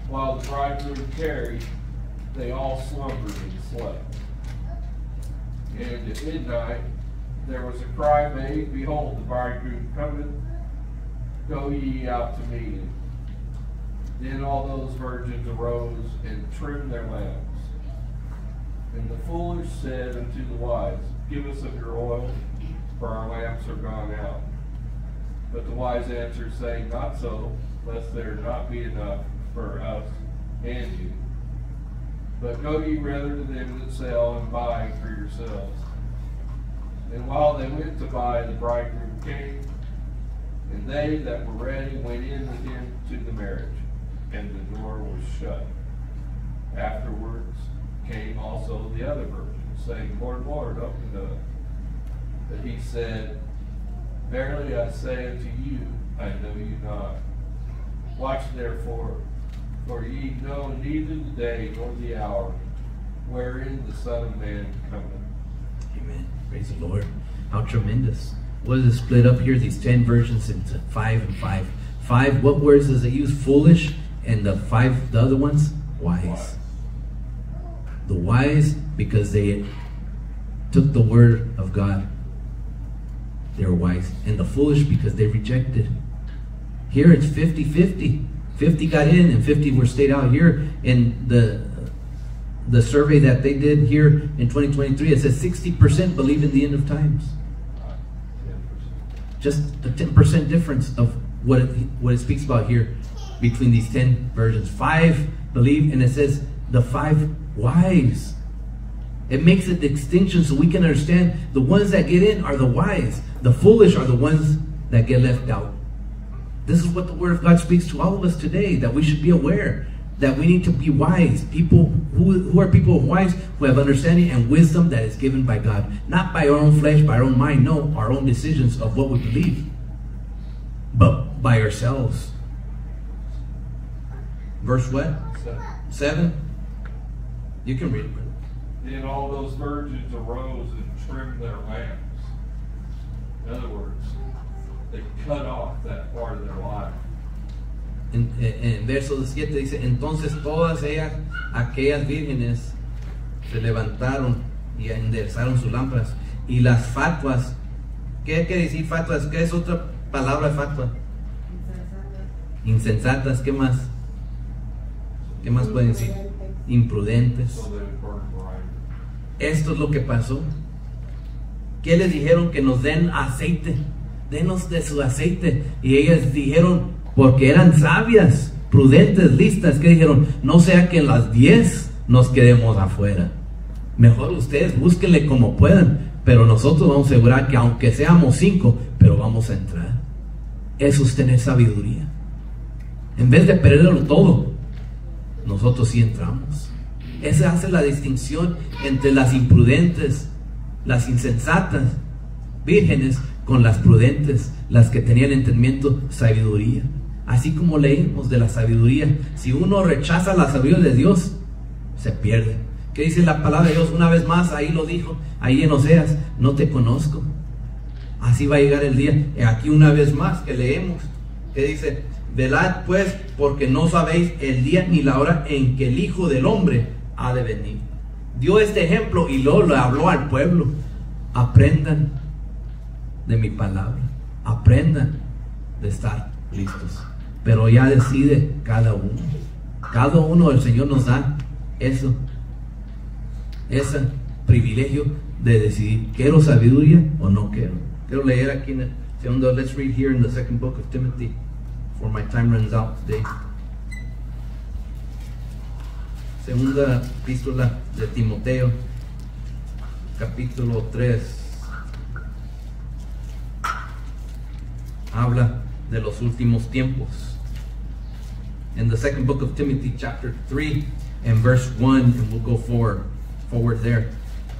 While the bridegroom tarried, they all slumbered and slept. And at midnight there was a cry made, Behold, the bridegroom cometh, go ye out to meet him. Then all those virgins arose and trimmed their lamps. And the foolish said unto the wise, Give us of your oil, for our lamps are gone out. But the wise answered, saying, Not so, lest there not be enough for us and you. But go ye rather to them that sell and buy for yourselves. And while they went to buy, the bridegroom came, and they that were ready went in with him to the marriage, and the door was shut. Afterwards came also the other virgins, saying, Lord, Lord, open to us. But he said, Verily I say unto you, I know you not. Watch therefore, for ye know neither the day nor the hour wherein the Son of Man cometh.
Amen. Praise the Lord. How tremendous. What is it split up here? These 10 versions into 5 and 5. 5, what words does it use? Foolish. And the other ones? Wise. The wise, because they took the word of God. They're wise. And the foolish, because they rejected. Here it's 50-50. 50 got in and 50 were stayed out. Here in the survey that they did here in 2023, it says 60% believe in the end of times. Just a 10% difference of what it speaks about here between these 10 versions. 5 believe, and it says the 5 wise. It makes a distinction so we can understand the ones that get in are the wise. The foolish are the ones that get left out. This is what the Word of God speaks to all of us today, that we should be aware that we need to be wise. People who are people wise, who have understanding and wisdom that is given by God. Not by our own flesh, by our own mind, no, our own decisions of what we believe, but by ourselves. Verse what? 7? You can read it, brother.
Then all those virgins arose and trimmed their lamps. In other words, they cut off that part of their life.
En verso 7 dice, entonces todas ellas, aquellas vírgenes, se levantaron y enderezaron sus lámparas. Y las fatuas, ¿qué quiere decir fatuas? ¿Qué es otra palabra fatua? Insensatas. ¿Qué más? ¿Qué más pueden decir? Imprudentes. Esto es lo que pasó. ¿Qué les dijeron? Que nos den aceite. Denos de su aceite. Y ellas dijeron, porque eran sabias, prudentes, listas, que dijeron, no sea que en las 10 nos quedemos afuera. Mejor ustedes búsquenle como puedan, pero nosotros vamos a asegurar que aunque seamos 5, pero vamos a entrar. Eso es tener sabiduría. En vez de perderlo todo, nosotros sí entramos. Esa hace la distinción entre las imprudentes, las insensatas, vírgenes, con las prudentes, las que tenían entendimiento, sabiduría. Así como leímos de la sabiduría, si uno rechaza la sabiduría de Dios, se pierde. ¿Qué dice la palabra de Dios? Una vez más, ahí lo dijo, ahí en Oseas, no te conozco. Así va a llegar el día. Aquí una vez más que leemos, que dice, velad pues, porque no sabéis el día ni la hora en que el Hijo del Hombre ha de venir. Dio este ejemplo y luego le habló al pueblo. Aprendan de mi palabra, aprendan de estar listos, pero ya decide cada uno. El Señor nos da ese privilegio de decidir, ¿quiero sabiduría o no quiero? Quiero leer aquí en el segundo, let's read here in the second book of Timothy, for my time runs out today. Segunda epístola de Timoteo, capítulo 3. Habla de los últimos tiempos. In the second book of Timothy, chapter 3 and verse 1, and we'll go forward there.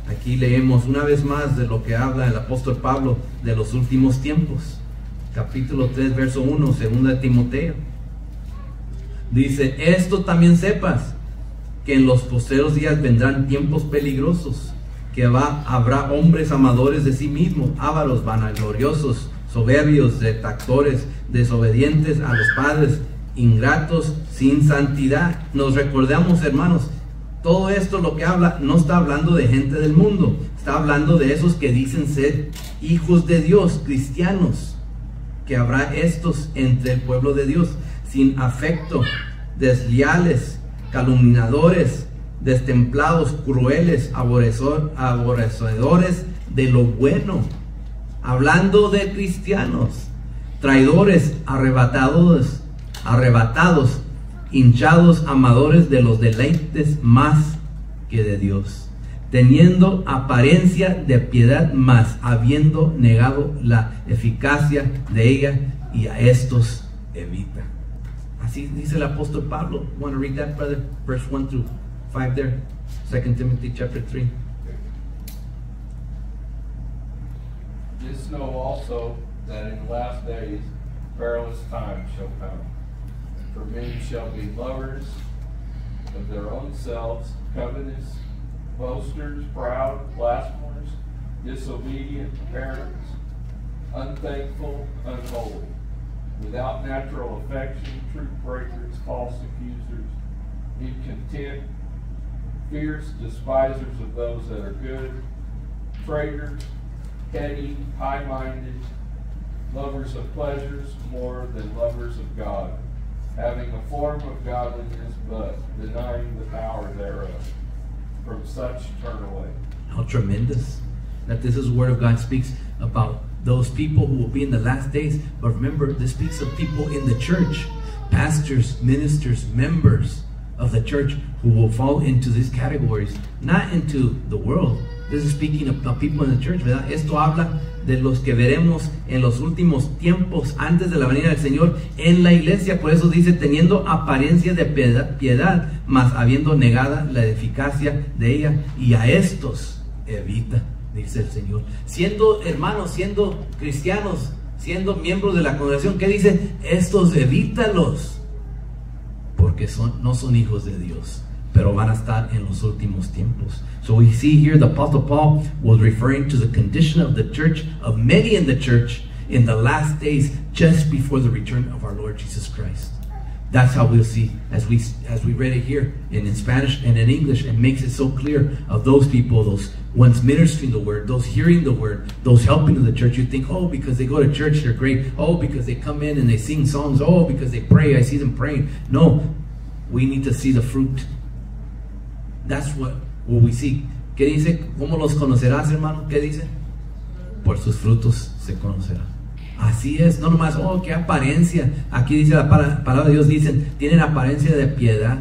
Aquí leemos una vez más de lo que habla el apóstol Pablo de los últimos tiempos. Capítulo 3, verso 1, segunda de Timoteo. Dice, esto también sepas, que en los postreros días vendrán tiempos peligrosos, que habrá hombres amadores de sí mismos, ávaros, vanagloriosos, soberbios, detractores, desobedientes a los padres, ingratos, sin santidad. Nos recordamos, hermanos, todo esto lo que habla, no está hablando de gente del mundo, está hablando de esos que dicen ser hijos de Dios, cristianos, que habrá estos entre el pueblo de Dios, sin afecto, desleales, calumniadores, destemplados, crueles, aborrecedores de lo bueno, hablando de cristianos, traidores, arrebatados, hinchados, amadores de los deleites más que de Dios, teniendo apariencia de piedad, mas habiendo negado la eficacia de ella, y a estos evita. Así dice el apóstol Pablo. Want to read that, brother? Verse 1 through 5 there. 2 Timothy chapter 3.
This know also that in the last days perilous times shall come. For men shall be lovers of their own selves, covetous, boasters, proud, blasphemers, disobedient to parents, unthankful, unholy, without natural affection, truth breakers, false accusers, incontent, fierce, despisers of those that are good, traitors, heady, high-minded, lovers of pleasures more than lovers of God, having a form of godliness, but denying the power thereof. From such turn away.
How tremendous that this is the word of God speaks about those people who will be in the last days. But remember, this speaks of people in the church, pastors, ministers, members of the church, who will fall into these categories, not into the world. This is speaking of people in the church, ¿verdad? Esto habla de los que veremos en los últimos tiempos antes de la venida del Señor en la iglesia. Por eso dice, teniendo apariencia de piedad, mas habiendo negada la eficacia de ella, y a estos evita, dice el Señor. Siendo hermanos, siendo cristianos, siendo miembros de la congregación, ¿qué dice? Estos evítalos, porque no son hijos de Dios, pero van a estar en los últimos tiempos. So we see here the Apostle Paul was referring to the condition of the church, of many in the church, in the last days, just before the return of our Lord Jesus Christ. That's how we'll see, as we read it here in Spanish and in English. It makes it so clear of those people, those ones ministering the word, those hearing the word, those helping in the church. You think, oh, because they go to church, they're great. Oh, because they come in and they sing songs. Oh, because they pray, I see them praying. No, we need to see the fruit. That's what we see. ¿Qué dice? ¿Cómo los conocerás, hermano? ¿Qué dice? Por sus frutos se conocerán. Así es, no nomás, oh, qué apariencia. Aquí dice la palabra de Dios, dicen, tienen apariencia de piedad.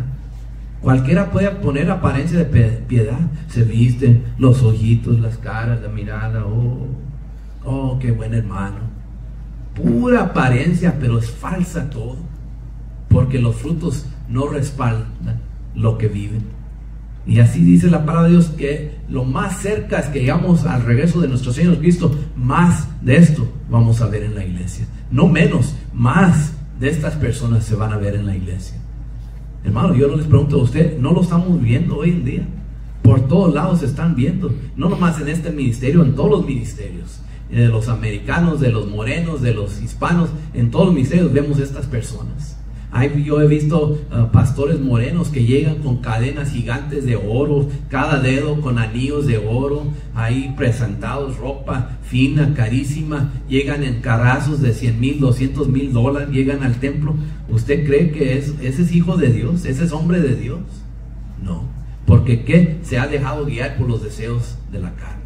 Cualquiera puede poner apariencia de piedad. Se visten los ojitos, las caras, la mirada. Oh, qué buen hermano. Pura apariencia, pero es falsa todo. Porque los frutos no respaldan lo que viven. Y así dice la palabra de Dios, que lo más cerca es que llegamos al regreso de nuestro Señor Cristo, más de esto vamos a ver en la iglesia. No menos, más de estas personas se van a ver en la iglesia. Hermano, yo no les pregunto a usted, no lo estamos viendo hoy en día. Por todos lados se están viendo. No nomás en este ministerio, en todos los ministerios. De los americanos, de los morenos, de los hispanos. En todos los ministerios vemos estas personas. Yo he visto pastores morenos que llegan con cadenas gigantes de oro, cada dedo con anillos de oro, ahí presentados, ropa fina, carísima, llegan en carrazos de $100,000, $200,000, llegan al templo. ¿Usted cree que ese es hijo de Dios? ¿Ese es hombre de Dios? No, porque ¿qué? Se ha dejado guiar por los deseos de la carne.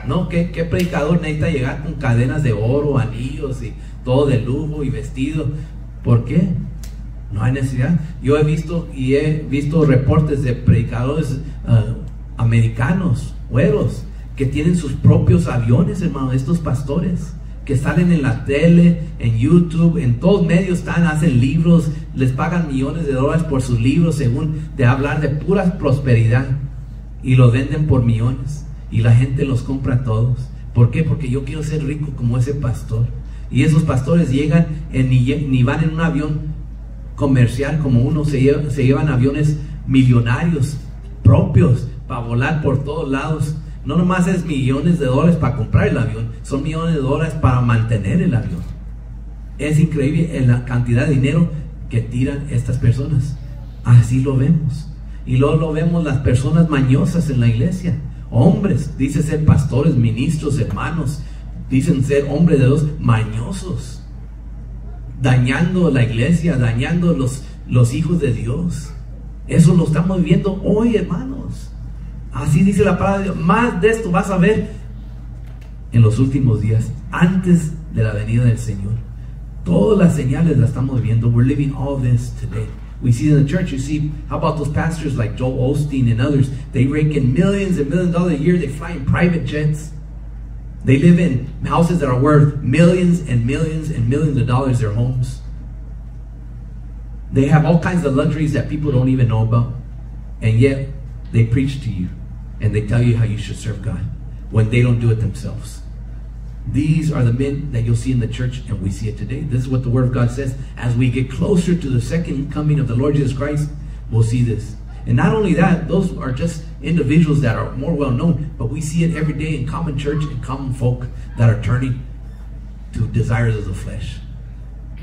No, ¿qué predicador necesita llegar con cadenas de oro, anillos y todo de lujo y vestido? ¿Por qué? No hay necesidad. Yo he visto reportes de predicadores americanos, güeros, que tienen sus propios aviones, hermano, estos pastores, que salen en la tele, en YouTube, en todos medios están, hacen libros, les pagan millones de dólares por sus libros, según de hablar de pura prosperidad, y los venden por millones, y la gente los compra todos. ¿Por qué? Porque yo quiero ser rico como ese pastor. Y esos pastores llegan ni van en un avión comercial como uno, se llevan aviones millonarios propios para volar por todos lados. No nomás es millones de dólares para comprar el avión, son millones de dólares para mantener el avión. Es increíble la cantidad de dinero que tiran estas personas. Así lo vemos. Y luego lo vemos las personas mañosas en la iglesia. Hombres, dice ser pastores, ministros, hermanos, dicen ser hombres de Dios, mañosos, dañando la iglesia, dañando los hijos de Dios. Eso lo estamos viendo hoy, hermanos. Así dice la palabra de Dios. Más de esto vas a ver en los últimos días, antes de la venida del Señor. Todas las señales las estamos viendo. We're living all this today. We see in the church, you see, how about those pastors like Joel Osteen and others? They rake in millions and millions of dollars a year. They fly in private jets. They live in houses that are worth millions and millions and millions of dollars, their homes. They have all kinds of luxuries that people don't even know about. And yet, they preach to you. And they tell you how you should serve God. When they don't do it themselves. These are the men that you'll see in the church. And we see it today. This is what the Word of God says. As we get closer to the second coming of the Lord Jesus Christ, we'll see this. And not only that, those are just individuals that are more well known, but we see it every day in common church and common folk that are turning to desires of the flesh.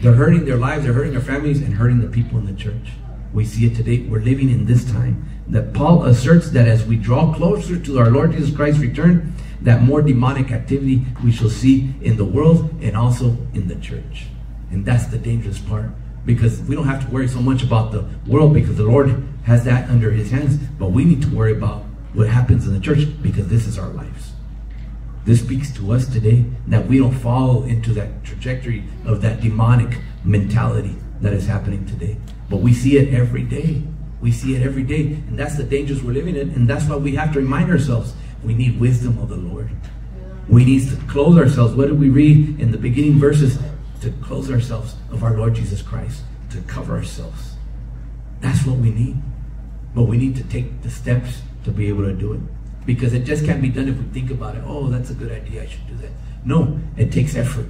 They're hurting their lives, they're hurting their families, and hurting the people in the church. We see it today. We're living in this time. That Paul asserts that as we draw closer to our Lord Jesus Christ's return, that more demonic activity we shall see in the world and also in the church. And that's the dangerous part. Because we don't have to worry so much about the world, because the Lord has that under His hands. But we need to worry about what happens in the church, because this is our lives. This speaks to us today, that we don't fall into that trajectory of that demonic mentality that is happening today. But we see it every day. We see it every day. And that's the dangers we're living in. And that's why we have to remind ourselves, we need wisdom of the Lord. We need to clothe ourselves. What did we read in the beginning verses? To clothe ourselves of our Lord Jesus Christ, to cover ourselves. That's what we need. But we need to take the steps to be able to do it. Because it just can't be done if we think about it. Oh, that's a good idea, I should do that. No, it takes effort.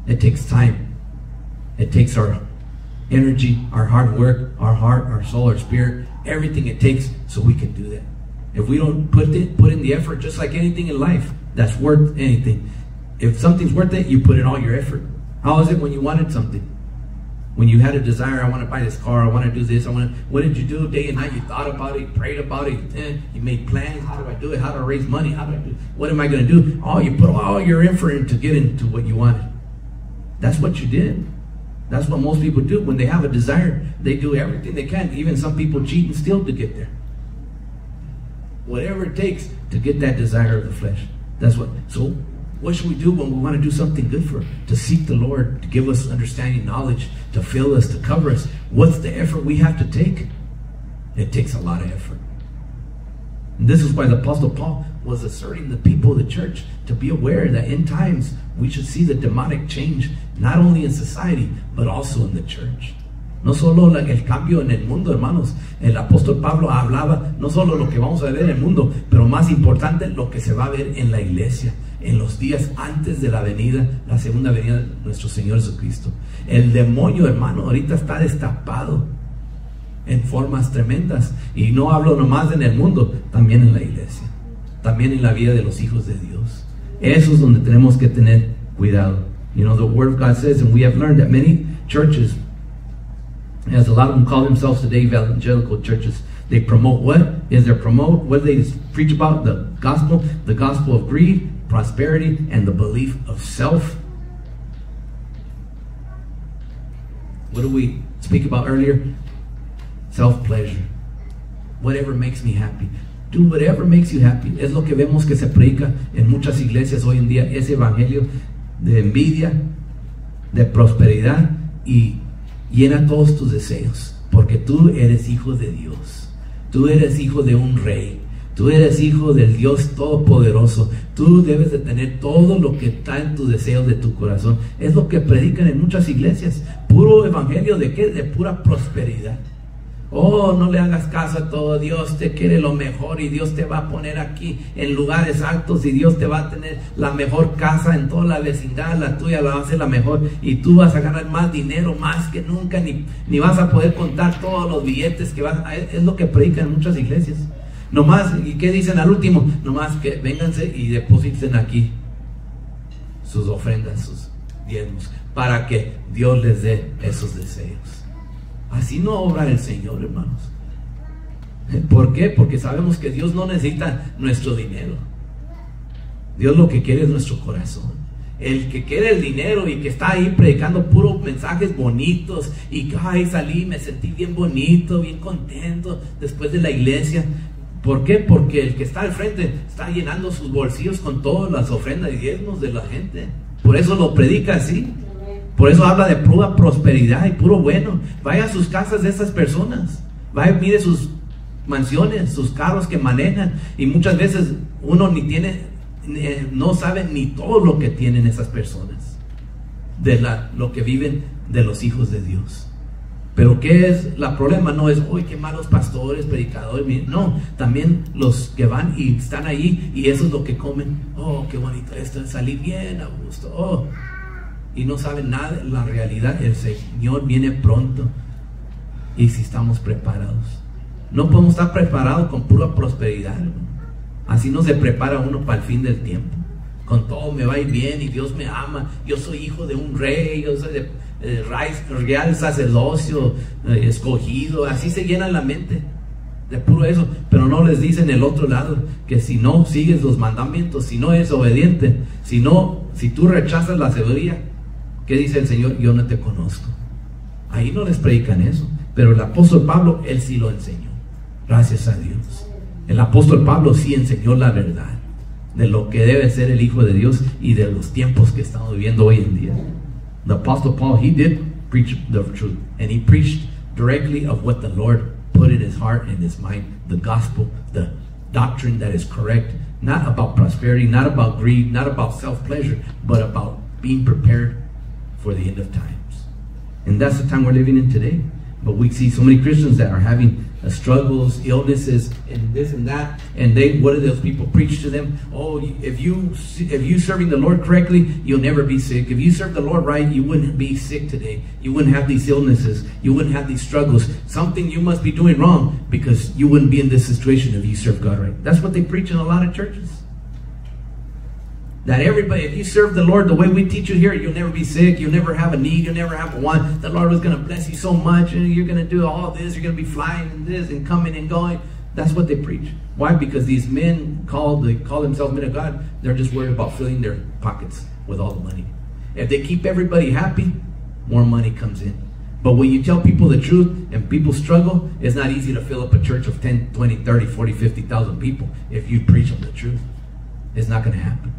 It takes time. It takes our energy, our hard work, our heart, our soul, our spirit, everything it takes so we can do that. If we don't put in the effort, just like anything in life that's worth anything. If something's worth it, you put in all your effort. How is it when you wanted something? When you had a desire, I want to buy this car, I want to do this, what did you do day and night? You thought about it, you prayed about it, you made plans. How do I do it? How do I raise money? What am I going to do? Oh, you put all your effort in to get into what you wanted. That's what you did. That's what most people do. When they have a desire, they do everything they can. Even some people cheat and steal to get there. Whatever it takes to get that desire of the flesh. So what should we do when we want to do something good for? To seek the Lord, to give us understanding, knowledge, to fill us, to cover us. What's the effort we have to take? It takes a lot of effort. And this is why the Apostle Paul was asserting the people of the church to be aware that in times we should see the demonic change, not only in society, but also in the church. No solo el cambio en el mundo, hermanos. El apóstol Pablo hablaba no solo lo que vamos a ver en el mundo, pero más importante, lo que se va a ver en la iglesia, en los días antes de la venida, la segunda venida de nuestro Señor Jesucristo. El demonio, hermano, ahorita está destapado en formas tremendas. Y no hablo nomás en el mundo, también en la iglesia, también en la vida de los hijos de Dios. Eso es donde tenemos que tener cuidado. You know, the Word of God says, and we have learned that many churches, as a lot of them call themselves today, evangelical churches, they promote what? What they preach about? The gospel of greed, prosperity, and the belief of self. What did we speak about earlier? Self-pleasure. Whatever makes me happy. Do whatever makes you happy. Es lo que vemos que se predica en muchas iglesias hoy en día, ese evangelio de envidia, de prosperidad, y llena todos tus deseos, porque tú eres hijo de Dios, tú eres hijo de un rey, tú eres hijo del Dios Todopoderoso, tú debes de tener todo lo que está en tus deseos de tu corazón. Es lo que predican en muchas iglesias, puro evangelio de qué, de pura prosperidad. Oh, no le hagas caso a todo, Dios te quiere lo mejor y Dios te va a poner aquí en lugares altos y Dios te va a tener la mejor casa en toda la vecindad, la tuya la va a ser la mejor y tú vas a ganar más dinero, más que nunca, ni vas a poder contar todos los billetes que vas a... Es lo que predican en muchas iglesias. Nomás, ¿y qué dicen al último? Nomás que vénganse y depositen aquí sus ofrendas, sus diezmos, para que Dios les dé esos deseos. Así no obra el Señor, hermanos. ¿Por qué? Porque sabemos que Dios no necesita nuestro dinero. Dios lo que quiere es nuestro corazón. El que quiere el dinero y que está ahí predicando puros mensajes bonitos y ay, salí, me sentí bien bonito, bien contento después de la iglesia. ¿Por qué? Porque el que está al frente está llenando sus bolsillos con todas las ofrendas y diezmos de la gente. Por eso lo predica así. Por eso habla de pura prosperidad y puro bueno. Vaya a sus casas de esas personas. Vaya, mire sus mansiones, sus carros que manejan. Y muchas veces uno no sabe ni todo lo que tienen esas personas. Lo que viven de los hijos de Dios. Pero ¿qué es el problema? No es, uy, qué malos pastores, predicadores. No, también los que van y están ahí y eso es lo que comen. Oh, qué bonito esto, salí bien a gusto. Oh, y no saben nada de la realidad. El Señor viene pronto. Y si estamos preparados, no podemos estar preparados con pura prosperidad, ¿no? Así no se prepara uno para el fin del tiempo. Con todo me va a ir bien y Dios me ama. Yo soy hijo de un rey, yo soy de real sacerdocio, escogido. Así se llena la mente de puro eso. Pero no les dicen el otro lado, que si no sigues los mandamientos, si no eres obediente, si tú rechazas la sabiduría, ¿qué dice el Señor? Yo no te conozco. Ahí no les predican eso. Pero el apóstol Pablo, él sí lo enseñó. Gracias a Dios. El apóstol Pablo sí enseñó la verdad de lo que debe ser el Hijo de Dios y de los tiempos que estamos viviendo hoy en día. The apostle Paul, he did preach the truth. And he preached directly of what the Lord put in his heart and his mind. The gospel, the doctrine that is correct. Not about prosperity, not about greed, not about self-pleasure, but about being prepared for the end of times. And that's the time we're living in today. But we see so many Christians that are having struggles, illnesses, and this and that. And what do those people preach to them? Oh, if you serving the Lord correctly, you'll never be sick. If you serve the Lord right, you wouldn't be sick today. You wouldn't have these illnesses. You wouldn't have these struggles. Something you must be doing wrong because you wouldn't be in this situation if you serve God right. That's what they preach in a lot of churches. That everybody, if you serve the Lord the way we teach you here, you'll never be sick, you'll never have a need, you'll never have a want. The Lord was going to bless you so much, and you're going to do all this, you're going to be flying and this and coming and going. That's what they preach. Why? Because these men call themselves men of God, they're just worried about filling their pockets with all the money. If they keep everybody happy, more money comes in. But when you tell people the truth and people struggle, it's not easy to fill up a church of 10, 20, 30, 40, 50,000 people if you preach them the truth. It's not going to happen.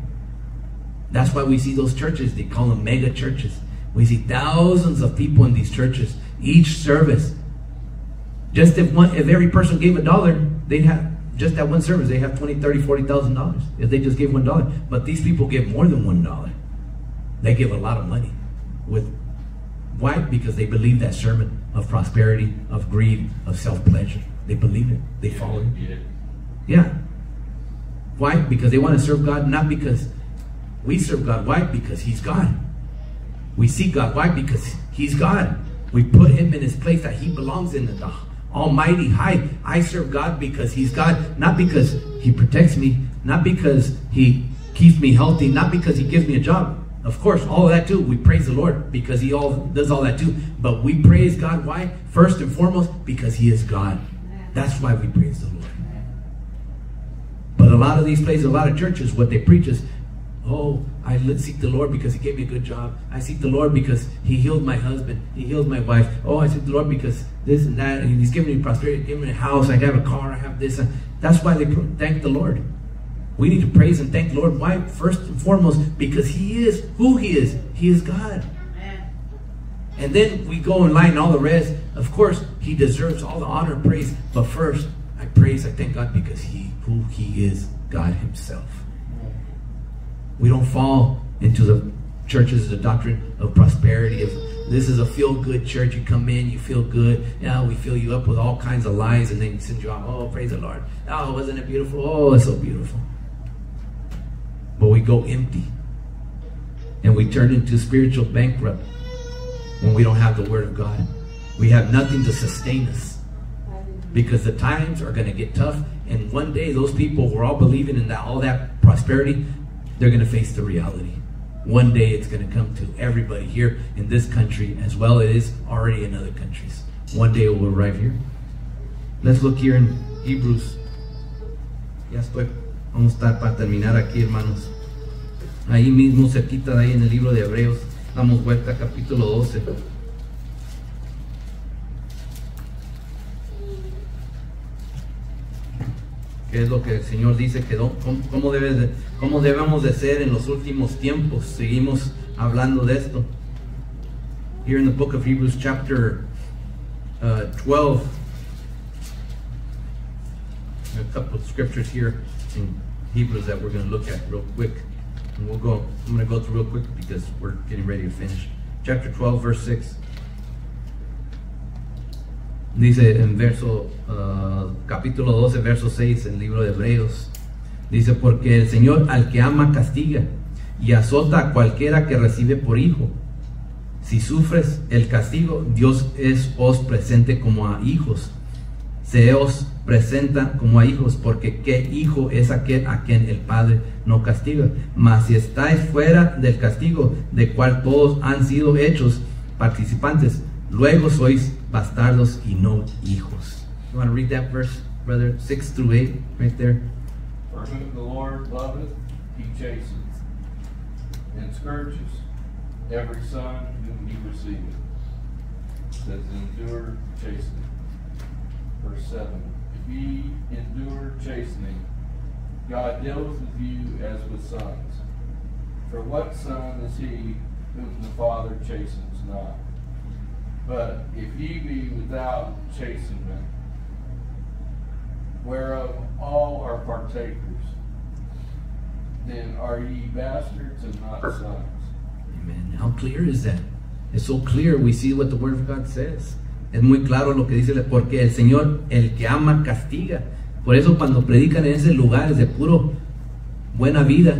That's why we see those churches, they call them mega churches. We see thousands of people in these churches. Each service, Just if every person gave $1, they'd have, just that one service, they have $20,000, $30,000, $40,000 if they just gave $1. But these people give more than $1. They give a lot of money. Why? Because they believe that sermon of prosperity, of greed, of self-pleasure. They believe it. They follow it. Yeah. Why? Because they want to serve God, not because we serve God. Why? Because He's God. We seek God. Why? Because He's God. We put Him in His place that He belongs in, the Almighty High. I serve God because He's God, not because He protects me, not because He keeps me healthy, not because He gives me a job. Of course, all of that too. We praise the Lord because He does all that too. But we praise God. Why? First and foremost, because He is God. That's why we praise the Lord. But a lot of these places, a lot of churches, what they preach is, oh, I seek the Lord because He gave me a good job. I seek the Lord because He healed my husband. He healed my wife. Oh, I seek the Lord because this and that. And He's given me prosperity. Given me a house. I have a car. I have this. That's why they thank the Lord. We need to praise and thank the Lord. Why? First and foremost, because He is who He is. He is God. And then we go in line and all the rest. Of course, He deserves all the honor and praise. But first, I thank God because who He is, God Himself. We don't fall into the churches, the doctrine of prosperity. If this is a feel-good church, you come in, you feel good. Yeah, we fill you up with all kinds of lies and then send you out. Oh, praise the Lord. Oh, wasn't it beautiful? Oh, it's so beautiful. But we go empty. And we turn into spiritual bankrupt when we don't have the Word of God. We have nothing to sustain us. Because the times are going to get tough. And one day, those people who are all believing in all that prosperity, they're going to face the reality. One day, it's going to come to everybody here in this country, as well as it is already in other countries. One day it will arrive here. Let's look here in Hebrews. Vamos a estar para terminar aquí, hermanos. Ahí mismo, cerquita de ahí en el libro de Hebreos. Damos vuelta a capítulo 12. ¿Qué es lo que el Señor dice? ¿Cómo debemos de ser en los últimos tiempos? Seguimos hablando de esto. Here in the book of Hebrews chapter 12. A couple of scriptures here in Hebrews that we're going to look at real quick. And I'm going to go through real quick because we're getting ready to finish. Chapter 12, verse 6. Dice en capítulo 12, verso 6, en el libro de Hebreos. Dice, porque el Señor al que ama castiga y azota a cualquiera que recibe por hijo. Si sufres el castigo, Dios os presente como a hijos. Se os presenta como a hijos, porque ¿qué hijo es aquel a quien el Padre no castiga? Mas si estáis fuera del castigo, de cual todos han sido hechos participantes, luego sois bastardos y no hijos. You want to read that verse, brother? 6 through 8, right there.
For whom the Lord loveth, He chasteneth, and scourges every son whom He receiveth. It says, endure chastening. Verse 7. If ye endure chastening, God dealeth with you as with sons. For what son is he whom the Father chastens not? But if ye be without chastenment, whereof all are partakers, then are ye bastards and not sons.
Amen. How clear is that? It's so clear. We see what the Word of God says. Es muy claro lo que dice, porque el Señor, el que ama, castiga. Por eso cuando predican en esos lugares de puro buena vida,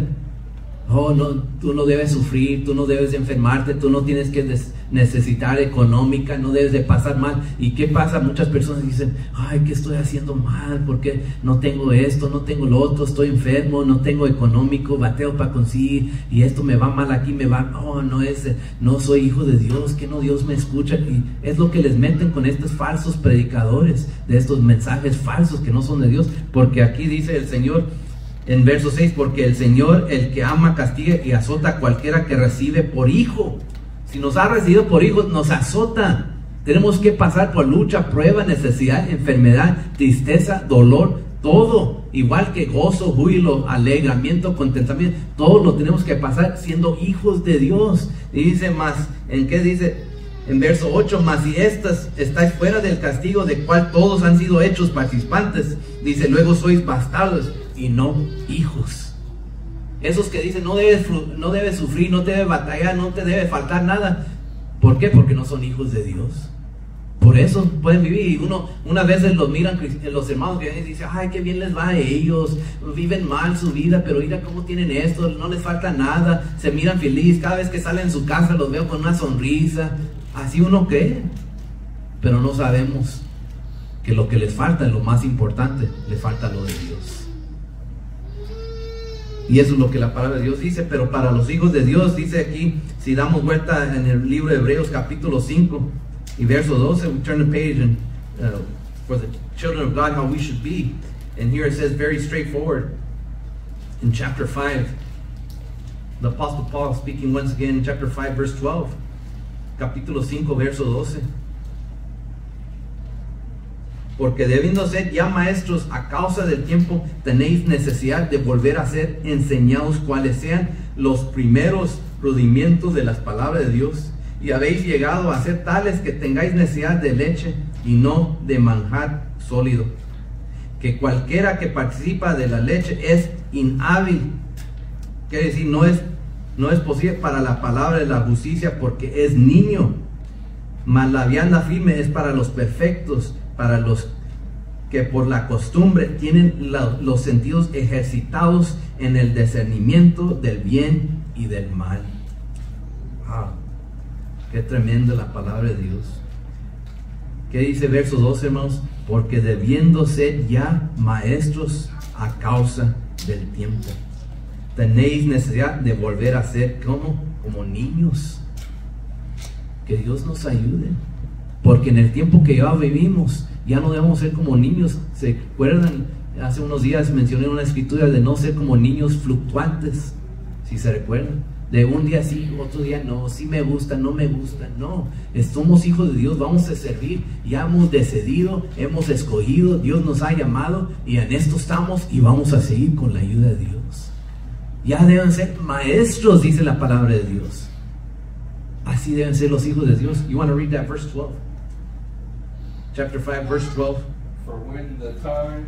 oh, no, tú no debes sufrir, tú no debes de enfermarte, tú no tienes que necesitar económica, no debes de pasar mal. ¿Y qué pasa? Muchas personas dicen, ay, ¿qué estoy haciendo mal? ¿Por qué no tengo esto, no tengo lo otro? Estoy enfermo, no tengo económico, bateo para conseguir, y esto me va mal aquí, me va, no soy hijo de Dios, que no Dios me escucha. Y es lo que les meten con estos falsos predicadores, de estos mensajes falsos que no son de Dios, porque aquí dice el Señor, en verso 6, porque el Señor, el que ama, castiga y azota a cualquiera que recibe por hijo. Si nos ha recibido por hijo, nos azota. Tenemos que pasar por lucha, prueba, necesidad, enfermedad, tristeza, dolor, todo. Igual que gozo, júbilo, alegramiento, contentamiento. Todo lo tenemos que pasar siendo hijos de Dios. Y dice más, ¿en qué dice? En verso 8, mas si estáis fuera del castigo de cual todos han sido hechos participantes, dice, luego sois bastardos y no hijos. Esos que dicen no debes sufrir, no debes batallar, no te debe faltar nada. ¿Por qué? Porque no son hijos de Dios. Por eso pueden vivir. Y unas veces los miran los hermanos que vienen y dicen, ay, qué bien les va a ellos, viven mal su vida, pero mira cómo tienen esto, no les falta nada, se miran feliz, cada vez que salen de su casa los veo con una sonrisa. Así uno cree, pero no sabemos que lo que les falta es lo más importante, les falta lo de Dios. Y eso es lo que la palabra de Dios dice. Pero para los hijos de Dios, dice aquí, si damos vuelta en el libro de Hebreos capítulo 5 y verso 12, we turn the page and for the children of God, how we should be. And here it says very straightforward in chapter 5, the Apostle Paul speaking once again in chapter 5 verse 12, capítulo 5 verso 12. Porque debiendo ser ya maestros a causa del tiempo, tenéis necesidad de volver a ser enseñados cuáles sean los primeros rudimientos de las palabras de Dios. Y habéis llegado a ser tales que tengáis necesidad de leche y no de manjar sólido. Que cualquiera que participa de la leche es inhábil. Quiere decir, no es posible para la palabra de la justicia porque es niño. Mas la vianda firme es para los perfectos, para los que por la costumbre tienen los sentidos ejercitados en el discernimiento del bien y del mal. Wow, qué tremenda la palabra de Dios. ¿Qué dice verso 12, hermanos? Porque debiendo ser ya maestros a causa del tiempo, tenéis necesidad de volver a ser como niños. Que Dios nos ayude, porque en el tiempo que ya vivimos ya no debemos ser como niños. ¿Se acuerdan? Hace unos días mencioné una escritura de no ser como niños fluctuantes, si se recuerdan, de un día sí, otro día no, sí me gusta, no me gusta. No, somos hijos de Dios, vamos a servir, ya hemos decidido, hemos escogido, Dios nos ha llamado y en esto estamos y vamos a seguir con la ayuda de Dios. Ya deben ser maestros, dice la palabra de Dios. Así deben ser los hijos de Dios. You want to read that verse 12? Chapter 5, verse 12.
For when the time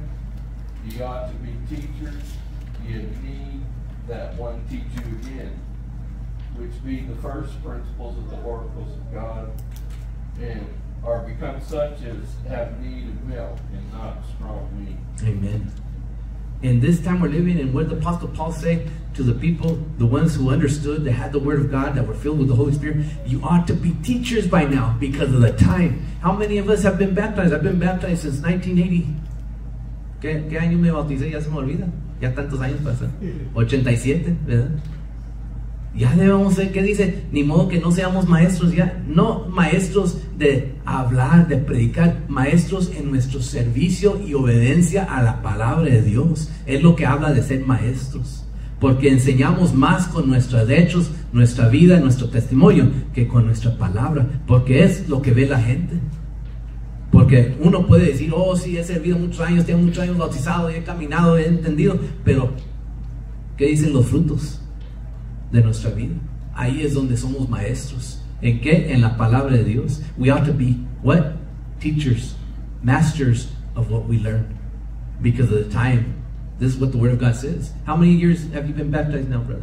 ye ought to be teachers, ye need that one teach you again, which be the first principles of the oracles of God, and are become such as have need of milk and not strong meat.
Amen. In this time we're living in, what did the Apostle Paul say to the people, the ones who understood, that had the Word of God, that were filled with the Holy Spirit? You ought to be teachers by now because of the time. How many of us have been baptized? I've been baptized since 1980. ¿Qué año me bauticé? Ya se me olvida. Ya tantos años pasan. 87, ¿verdad? Ya debemos ser, ¿qué dice? Ni modo que no seamos maestros ya. No maestros de hablar, de predicar, maestros en nuestro servicio y obediencia a la palabra de Dios. Es lo que habla de ser maestros. Porque enseñamos más con nuestros hechos, nuestra vida, nuestro testimonio, que con nuestra palabra. Porque es lo que ve la gente. Porque uno puede decir, oh sí, he servido muchos años, tengo muchos años bautizado, he caminado, he entendido. Pero, ¿qué dicen los frutos de nuestra vida? Ahí es donde somos maestros. ¿En qué? En la palabra de Dios. We ought to be what? Teachers, masters of what we learn, because of the time. This is what the Word of God says. How many years have you been baptized now, brother?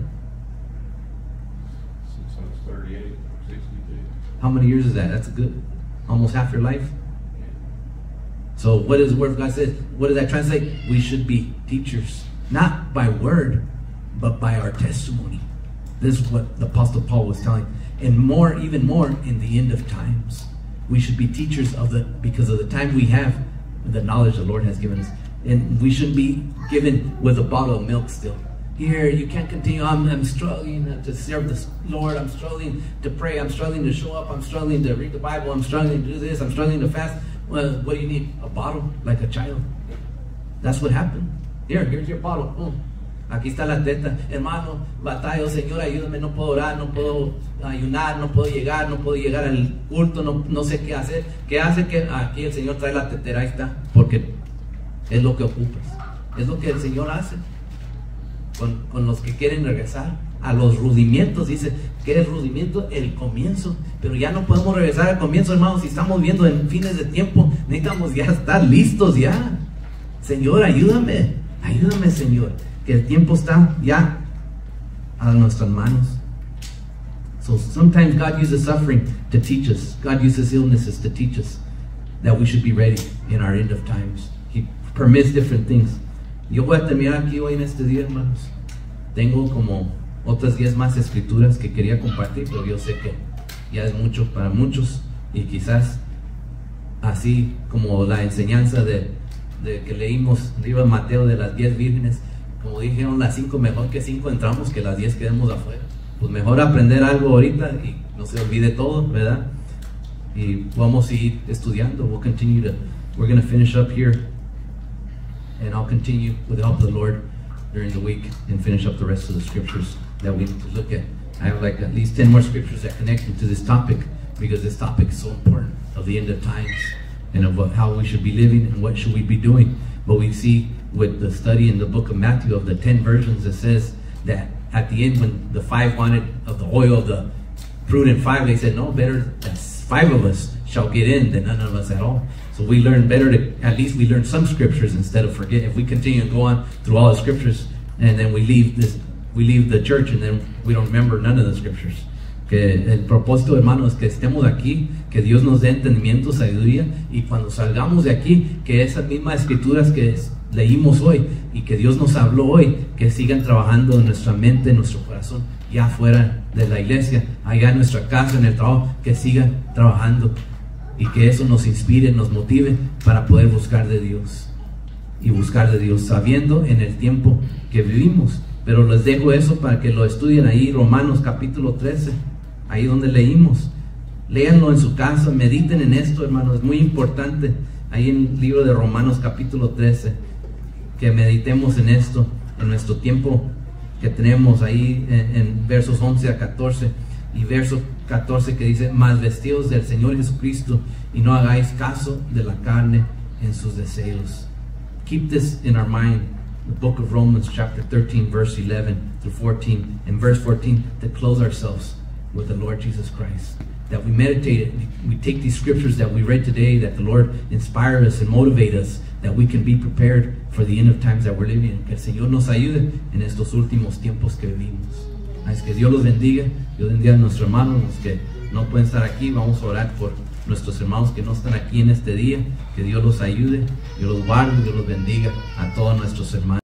Since I was 38, 62.
How many years is that? That's good. Almost half your life. So what does the Word of God say? What does that translate? We should be teachers, not by word, but by our testimony. This is what the Apostle Paul was telling. And more, even more, in the end of times, we should be teachers because of the time we have, the knowledge the Lord has given us. And we shouldn't be given with a bottle of milk still. Here, you can't continue. I'm struggling to serve the Lord. I'm struggling to pray. I'm struggling to show up. I'm struggling to read the Bible. I'm struggling to do this. I'm struggling to fast. Well, what do you need? A bottle, like a child. That's what happened. Here's your bottle. Aquí está la teta. Hermano, batallo, Señor, ayúdame. No puedo orar, no puedo ayunar, no puedo llegar al culto, no sé qué hacer. ¿Qué hace? Que aquí el Señor trae la tetera, ahí está. Porque es lo que ocupas. Es lo que el Señor hace con los que quieren regresar. a los rudimientos. Dice, ¿qué es rudimiento? El comienzo. Pero ya no podemos regresar al comienzo, hermanos. Si estamos viendo en fines de tiempo, necesitamos ya estar listos ya. Señor, ayúdame, Señor, que el tiempo está ya a nuestras manos. So sometimes God uses suffering to teach us. God uses illnesses to teach us that we should be ready in our end of times. He permits different things. Yo voy a terminar aquí hoy en este día, hermanos. Tengo como otras 10 más escrituras que quería compartir, pero yo sé que ya es mucho para muchos, y quizás así como la enseñanza de que leímos el libro de Mateo de las 10 vírgenes, como dijeron las 5, mejor que 5 entramos que las 10 quedemos afuera. Pues mejor aprender algo ahorita y no se olvide todo, ¿verdad? Y vamos a seguir estudiando. We're going to finish up here, and I'll continue with the help of the Lord during the week and finish up the rest of the scriptures that we need to look at. I have like at least 10 more scriptures that connect to this topic, because this topic is so important of the end of times and of how we should be living and what should we be doing. But we see with the study in the book of Matthew of the 10 virgins, it says that at the end, when the 5 wanted of the oil of the prudent 5, they said, no, better that 5 of us shall get in than none of us at all. So we learn better to, at least we learn some scriptures instead of forget. If we continue to go on through all the scriptures and then we leave the church and then we don't remember none of the scriptures. Que el propósito, hermanos, es que estemos aquí, que Dios nos dé entendimiento, sabiduría, y cuando salgamos de aquí, que esas mismas escrituras que leímos hoy y que Dios nos habló hoy, que sigan trabajando en nuestra mente, en nuestro corazón, ya fuera de la iglesia, allá en nuestra casa, en el trabajo, que sigan trabajando, y que eso nos inspire, nos motive para poder buscar de Dios, y buscar de Dios sabiendo en el tiempo que vivimos. Pero les dejo eso para que lo estudien ahí, Romanos capítulo 13, ahí donde leímos. Léanlo en su casa, mediten en esto, hermanos, es muy importante. Ahí en el libro de Romanos capítulo 13, que meditemos en esto, en nuestro tiempo que tenemos ahí en versos 11 a 14, y verso 14 que dice, mas vestidos del Señor Jesucristo, y no hagáis caso de la carne en sus deseos. Keep this in our mind. The book of Romans chapter 13 verse 11 through 14, and verse 14, to close ourselves with the Lord Jesus Christ. That we meditate it, we take these scriptures that we read today, that the Lord inspire us and motivate us, that we can be prepared for the end of times that we're living in. Que el Señor nos ayude en estos últimos tiempos que vivimos. Así que Dios los bendiga. Dios bendiga a nuestros hermanos, los que no pueden estar aquí. Vamos a orar por nuestros hermanos que no están aquí en este día. Que Dios los ayude, Dios los guarde, Dios los bendiga a todos nuestros hermanos.